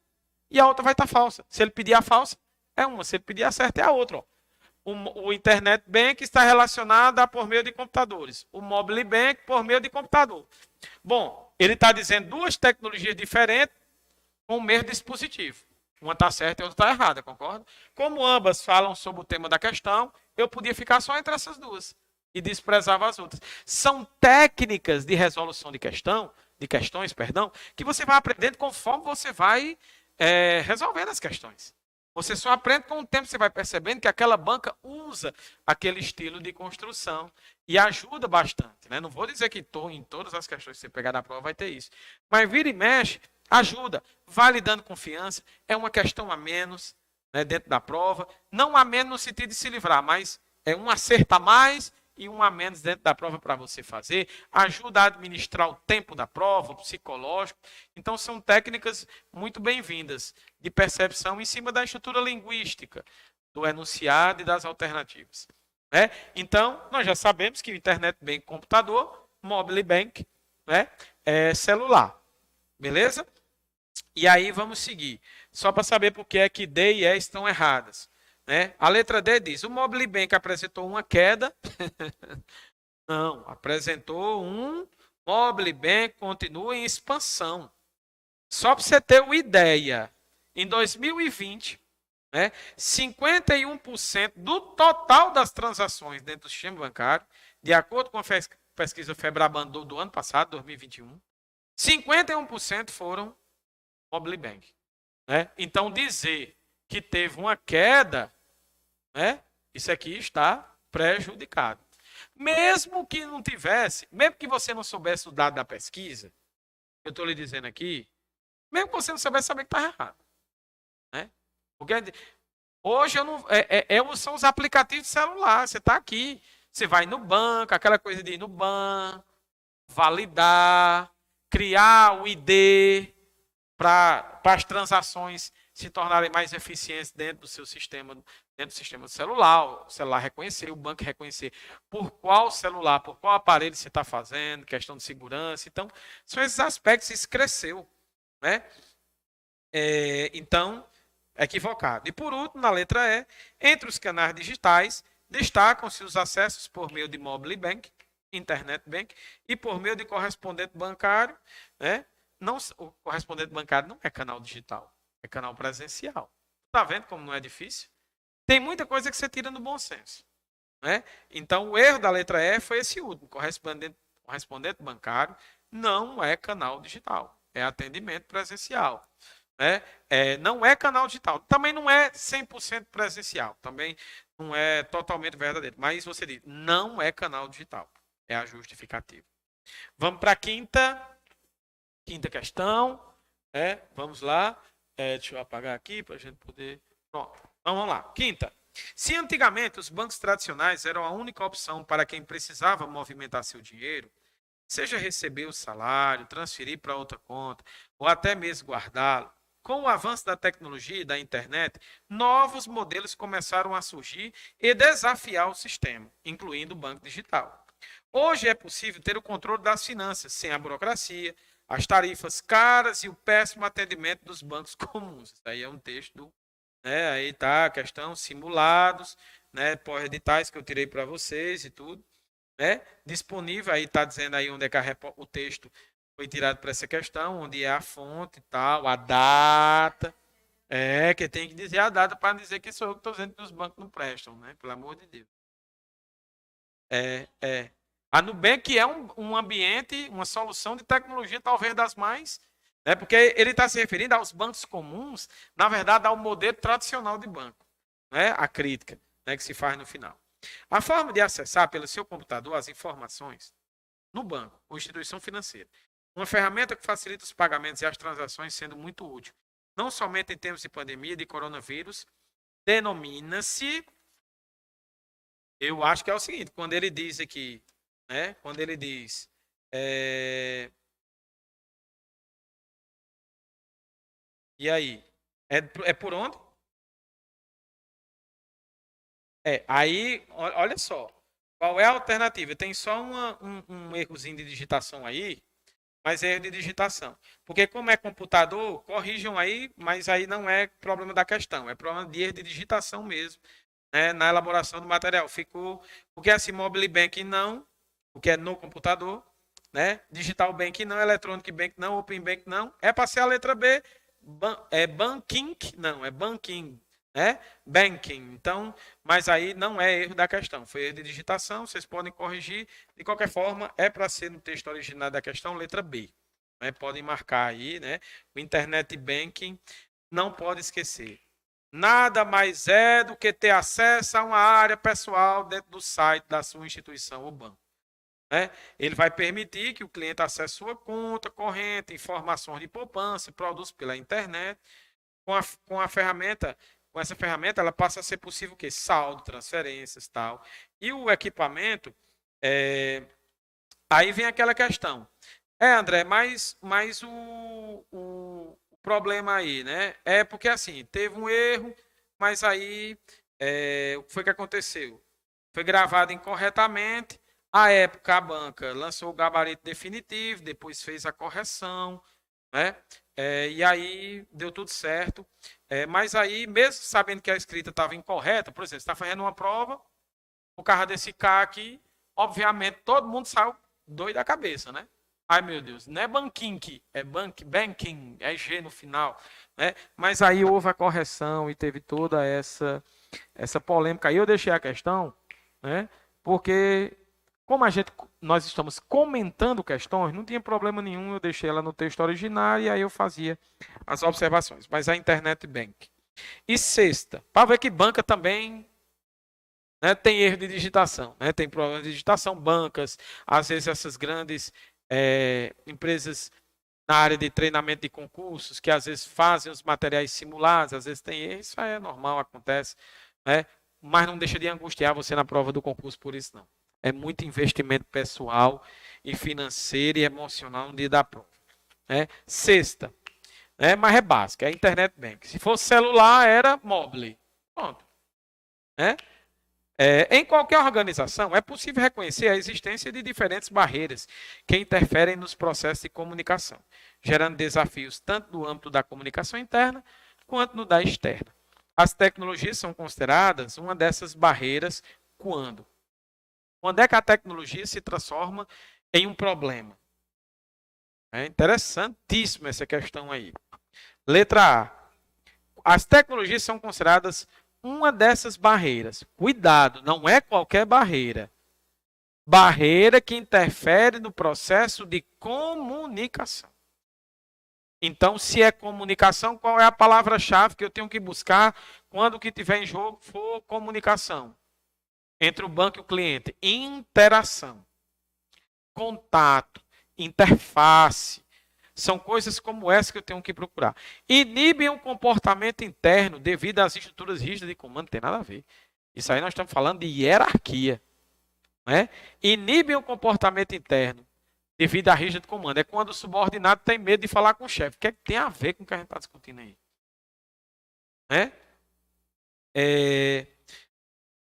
e a outra vai estar falsa. Se ele pedir a falsa, é uma. Se ele pedir a certa, é a outra. Ó. O Internet Bank está relacionado a por meio de computadores. O Mobile Bank por meio de computador. Bom, ele está dizendo duas tecnologias diferentes com o mesmo dispositivo. Uma está certa e a outra está errada, concorda? Como ambas falam sobre o tema da questão, eu podia ficar só entre essas duas e desprezava as outras. São técnicas de resolução de questões, que você vai aprendendo conforme você vai resolvendo as questões. Você só aprende com o tempo, você vai percebendo que aquela banca usa aquele estilo de construção e ajuda bastante, né? Não vou dizer que em todas as questões que você pegar na prova vai ter isso, mas vira e mexe, ajuda, vai lhe dando confiança, é uma questão a menos, né, dentro da prova, não a menos no sentido de se livrar, mas é um acerto a mais e um a menos dentro da prova para você fazer, ajuda a administrar o tempo da prova, o psicológico. Então, são técnicas muito bem-vindas de percepção em cima da estrutura linguística, do enunciado e das alternativas. Né? Então, nós já sabemos que o Internet Bank computador, Mobile Bank, né, é celular. Beleza? E aí vamos seguir. Só para saber por que é que D e E estão erradas. Né? A letra D diz, o Mobile Bank apresentou uma queda. Não, apresentou um Mobile Bank continua em expansão. Só para você ter uma ideia, em 2020, né, 51% do total das transações dentro do sistema bancário, de acordo com a pesquisa Febraban do ano passado, 2021, 51% foram Mobile Bank. Né? Então, dizer que teve uma queda, né, isso aqui está prejudicado. Mesmo que não tivesse, mesmo que você não soubesse o dado da pesquisa, eu estou lhe dizendo aqui, mesmo que você não soubesse, saber que está errado. Né? Porque hoje eu não, são os aplicativos de celular, você está aqui, você vai no banco, aquela coisa de ir no banco, validar, criar o ID para as transações se tornarem mais eficientes dentro do seu sistema, dentro do sistema do celular, o celular reconhecer, o banco reconhecer por qual celular, por qual aparelho você está fazendo, questão de segurança. Então, são esses aspectos, isso cresceu. Né? Então, equivocado. E por último, na letra E, entre os canais digitais, destacam-se os acessos por meio de mobile bank, internet bank, e por meio de correspondente bancário. Né? Não, o correspondente bancário não é canal digital, é canal presencial. Está vendo como não é difícil? Tem muita coisa que você tira no bom senso. Né? Então, o erro da letra E foi esse último. Correspondente bancário não é canal digital, é atendimento presencial. Né? Não é canal digital. Também não é 100% presencial. Também não é totalmente verdadeiro. Mas você diz, não é canal digital. É a justificativa. Vamos para a quinta questão. Vamos lá. Deixa eu apagar aqui para a gente poder... Pronto. Então, vamos lá. Quinta. Se antigamente os bancos tradicionais eram a única opção para quem precisava movimentar seu dinheiro, seja receber o salário, transferir para outra conta, ou até mesmo guardá-lo, com o avanço da tecnologia e da internet, novos modelos começaram a surgir e desafiar o sistema, incluindo o banco digital. Hoje é possível ter o controle das finanças, sem a burocracia, as tarifas caras e o péssimo atendimento dos bancos comuns. Isso aí é um texto, né? Aí está a questão, simulados, né? Pós-editais que eu tirei para vocês e tudo. Né? Disponível, aí está dizendo aí onde é que o texto foi tirado para essa questão, onde é a fonte e tal, a data. Que tem que dizer a data para dizer que sou eu que estou dizendo que os bancos não prestam, né? Pelo amor de Deus. A Nubank é um ambiente, uma solução de tecnologia talvez das mais, né? Porque ele está se referindo aos bancos comuns, na verdade ao modelo tradicional de banco, né? A crítica, né, que se faz no final. A forma de acessar pelo seu computador as informações no banco ou instituição financeira. Uma ferramenta que facilita os pagamentos e as transações, sendo muito útil, não somente em tempos de pandemia de coronavírus, denomina-se, eu acho que é o seguinte, quando ele diz aqui, né, quando ele diz, e aí, é por onde? Aí, olha só, qual é a alternativa? Tem só um errozinho de digitação aí, mas é erro de digitação. Porque como é computador, corrijam aí, mas aí não é problema da questão, é problema de erro de digitação mesmo, né, na elaboração do material. Ficou, porque assim, mobile banking não, porque é no computador, né? Digital banking não, electronic banking não, open banking não, é para ser a letra B, banking não, é banking. Banking. Então, mas aí não é erro da questão, foi erro de digitação, vocês podem corrigir. De qualquer forma, é para ser no texto original da questão, letra B. Podem marcar aí, né? O Internet Banking, não pode esquecer. nada mais é do que ter acesso a uma área pessoal dentro do site da sua instituição ou banco. Né? Ele vai permitir que o cliente acesse sua conta corrente, informações de poupança, produtos pela internet. Com essa ferramenta, ela passa a ser possível o quê? Saldo, transferências, tal. E o equipamento, aí vem aquela questão. André, mas o problema aí, né? É porque assim, teve um erro, mas aí o que foi que aconteceu? Foi gravado incorretamente. À época, a banca lançou o gabarito definitivo, depois fez a correção, né? E aí deu tudo certo. Mas aí, mesmo sabendo que a escrita estava incorreta, por exemplo, você está fazendo uma prova, o carro desse carro aqui, obviamente, todo mundo saiu doido da cabeça, né? Ai, meu Deus, não é banking, é banking, é G no final, né? Mas aí houve a correção e teve toda essa polêmica. Aí eu deixei a questão, né? Porque como nós estamos comentando questões, não tinha problema nenhum, eu deixei ela no texto original e aí eu fazia as observações. Mas a internet bank. E sexta, para ver que banca também, né, tem erro de digitação, né, tem problema de digitação, bancas, às vezes essas grandes empresas na área de treinamento de concursos, que às vezes fazem os materiais simulados, às vezes tem erro, isso é normal, acontece, né, mas não deixa de angustiar você na prova do concurso por isso não. É muito investimento pessoal e financeiro e emocional no dia da prova. Né? Sexta, mas é básica, é internet bank. Se fosse celular, era mobile. Pronto. Né? Em qualquer organização, é possível reconhecer a existência de diferentes barreiras que interferem nos processos de comunicação, gerando desafios tanto no âmbito da comunicação interna quanto no da externa. As tecnologias são consideradas uma dessas barreiras quando é que a tecnologia se transforma em um problema? É interessantíssima essa questão aí. Letra A. As tecnologias são consideradas uma dessas barreiras. Cuidado, não é qualquer barreira. Barreira que interfere no processo de comunicação. Então, se é comunicação, qual é a palavra-chave que eu tenho que buscar quando o que tiver em jogo for comunicação? Entre o banco e o cliente, interação, contato, interface. São coisas como essa que eu tenho que procurar. Inibem o comportamento interno devido às estruturas rígidas de comando, não tem nada a ver. Isso aí nós estamos falando de hierarquia. Né? Inibem o comportamento interno devido à rígida de comando. É quando o subordinado tem medo de falar com o chefe. O que é que tem a ver com o que a gente está discutindo aí? Né?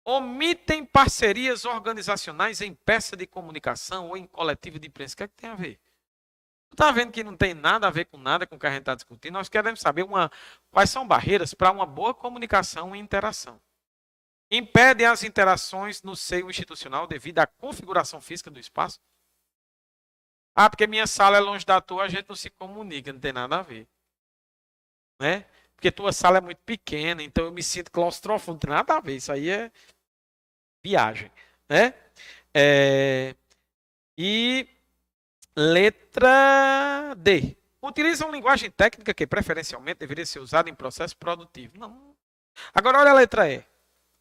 Omitem parcerias organizacionais em peça de comunicação ou em coletivo de imprensa. O que é que tem a ver? Tu está vendo que não tem nada a ver com nada com o que a gente está discutindo? Nós queremos saber quais são barreiras para uma boa comunicação e interação. Impedem as interações no seio institucional devido à configuração física do espaço? Porque minha sala é longe da tua, a gente não se comunica, não tem nada a ver. Né? Porque tua sala é muito pequena, então eu me sinto claustrofóbico, não tem nada a ver, isso aí é viagem. Né? E letra D. Utilizam linguagem técnica que preferencialmente deveria ser usada em processo produtivo. Não. Agora olha a letra E.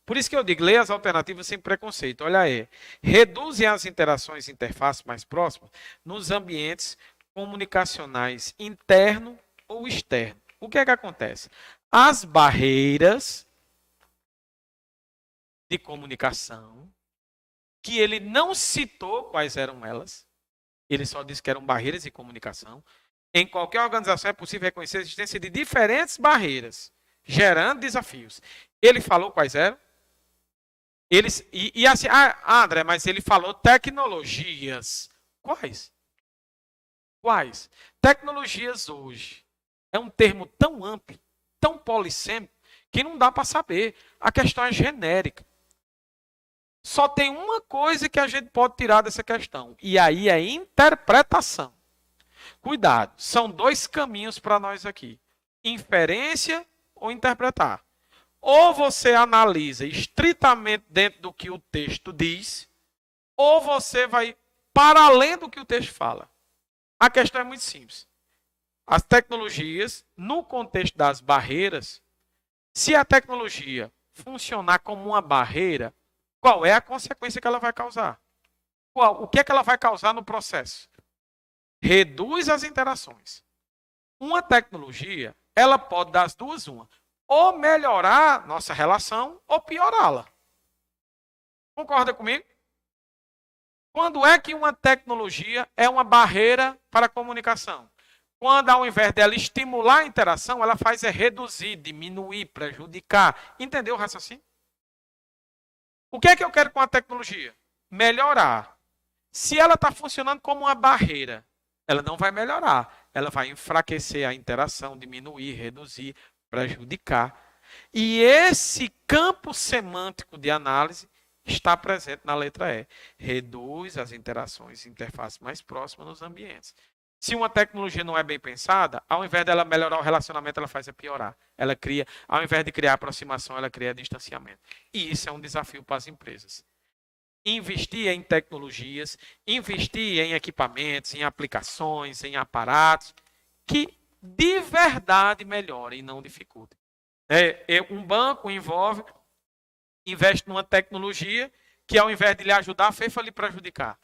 Por isso que eu digo, leia as alternativas sem preconceito. Olha E. Reduzem as interações e interfaces mais próximas nos ambientes comunicacionais interno ou externo. O que é que acontece? As barreiras de comunicação, que ele não citou quais eram elas, ele só disse que eram barreiras de comunicação. Em qualquer organização é possível reconhecer a existência de diferentes barreiras, gerando desafios. Ele falou quais eram? Assim, André, mas ele falou tecnologias. Quais? Quais? Tecnologias hoje. É um termo tão amplo, tão polissêmico, que não dá para saber. A questão é genérica. Só tem uma coisa que a gente pode tirar dessa questão, e aí é interpretação. Cuidado, são dois caminhos para nós aqui. Inferência ou interpretar. Ou você analisa estritamente dentro do que o texto diz, ou você vai para além do que o texto fala. A questão é muito simples. As tecnologias, no contexto das barreiras, Se a tecnologia funcionar como uma barreira, qual é a consequência que ela vai causar? O que é que ela vai causar no processo? Reduz as interações. Uma tecnologia, ela pode dar as duas uma. Ou melhorar nossa relação, ou piorá-la. Concorda comigo? Quando é que uma tecnologia é uma barreira para a comunicação? Quando, ao invés dela estimular a interação, ela faz reduzir, diminuir, prejudicar. Entendeu o raciocínio? O que é que eu quero com a tecnologia? Melhorar. Se ela está funcionando como uma barreira, ela não vai melhorar. Ela vai enfraquecer a interação, diminuir, reduzir, prejudicar. E esse campo semântico de análise está presente na letra E. Reduz as interações e interfaces mais próximas nos ambientes. Se uma tecnologia não é bem pensada, ao invés dela melhorar o relacionamento, ela faz piorar. Ela cria, ao invés de criar aproximação, ela cria distanciamento. E isso é um desafio para as empresas. Investir em tecnologias, investir em equipamentos, em aplicações, em aparatos, que de verdade melhorem e não dificultem. Um banco investe numa tecnologia que, ao invés de lhe ajudar, fez lhe prejudicar.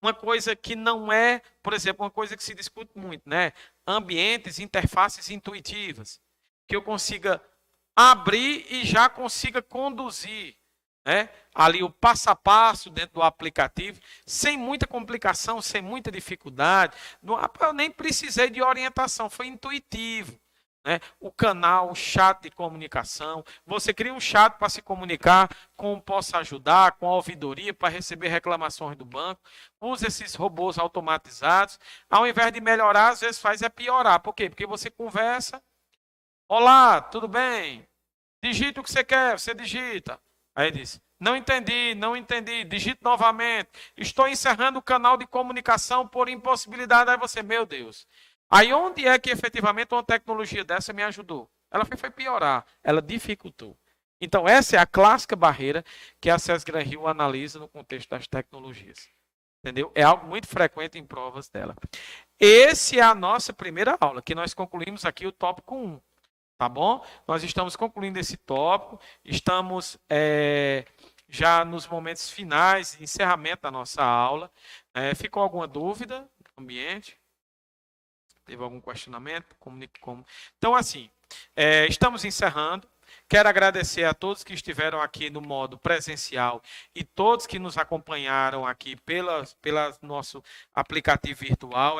Uma coisa que não é, por exemplo, uma coisa que se discute muito, né? Ambientes, interfaces intuitivas. Que eu consiga abrir e já consiga conduzir, né? Ali o passo a passo dentro do aplicativo, sem muita complicação, sem muita dificuldade. Eu nem precisei de orientação, foi intuitivo. Né? O canal, o chat de comunicação. Você cria um chat para se comunicar com o Possa Ajudar, com a ouvidoria, para receber reclamações do banco. Usa esses robôs automatizados. Ao invés de melhorar, às vezes faz piorar. Por quê? Porque você conversa. Olá, tudo bem? Digita o que você quer, você digita. Aí diz, não entendi, digite novamente. Estou encerrando o canal de comunicação por impossibilidade. Aí você, meu Deus. Aí onde é que efetivamente uma tecnologia dessa me ajudou? Ela foi piorar, ela dificultou. Então essa é a clássica barreira que a César Gran Hill analisa no contexto das tecnologias. Entendeu? É algo muito frequente em provas dela. Essa é a nossa primeira aula, que nós concluímos aqui o tópico 1. Tá bom? Nós estamos concluindo esse tópico, estamos já nos momentos finais, encerramento da nossa aula. Ficou alguma dúvida no ambiente? Teve algum questionamento? Comunique como. Então, assim, estamos encerrando. Quero agradecer a todos que estiveram aqui no modo presencial e todos que nos acompanharam aqui pelo nosso aplicativo virtual.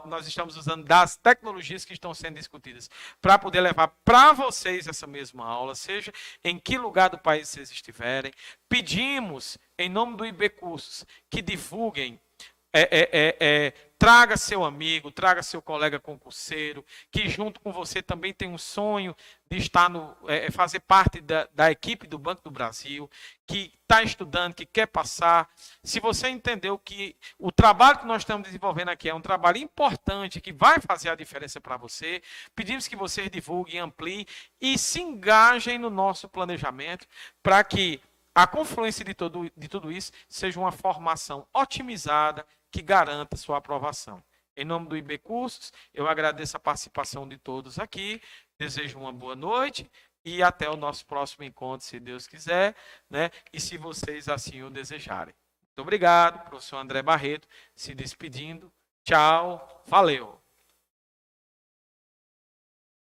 Nós estamos usando das tecnologias que estão sendo discutidas para poder levar para vocês essa mesma aula, seja em que lugar do país vocês estiverem. Pedimos, em nome do IB Cursos, que divulguem. Traga seu amigo, traga seu colega concurseiro, que junto com você também tem um sonho de estar fazer parte da equipe do Banco do Brasil, que está estudando, que quer passar. Se você entendeu que o trabalho que nós estamos desenvolvendo aqui é um trabalho importante, que vai fazer a diferença para você, pedimos que vocês divulguem, ampliem e se engajem no nosso planejamento para que a confluência de tudo isso seja uma formação otimizada, que garanta sua aprovação. Em nome do IB Cursos, eu agradeço a participação de todos aqui, desejo uma boa noite e até o nosso próximo encontro, se Deus quiser, né? E se vocês assim o desejarem. Muito obrigado, professor André Barreto, se despedindo. Tchau, valeu!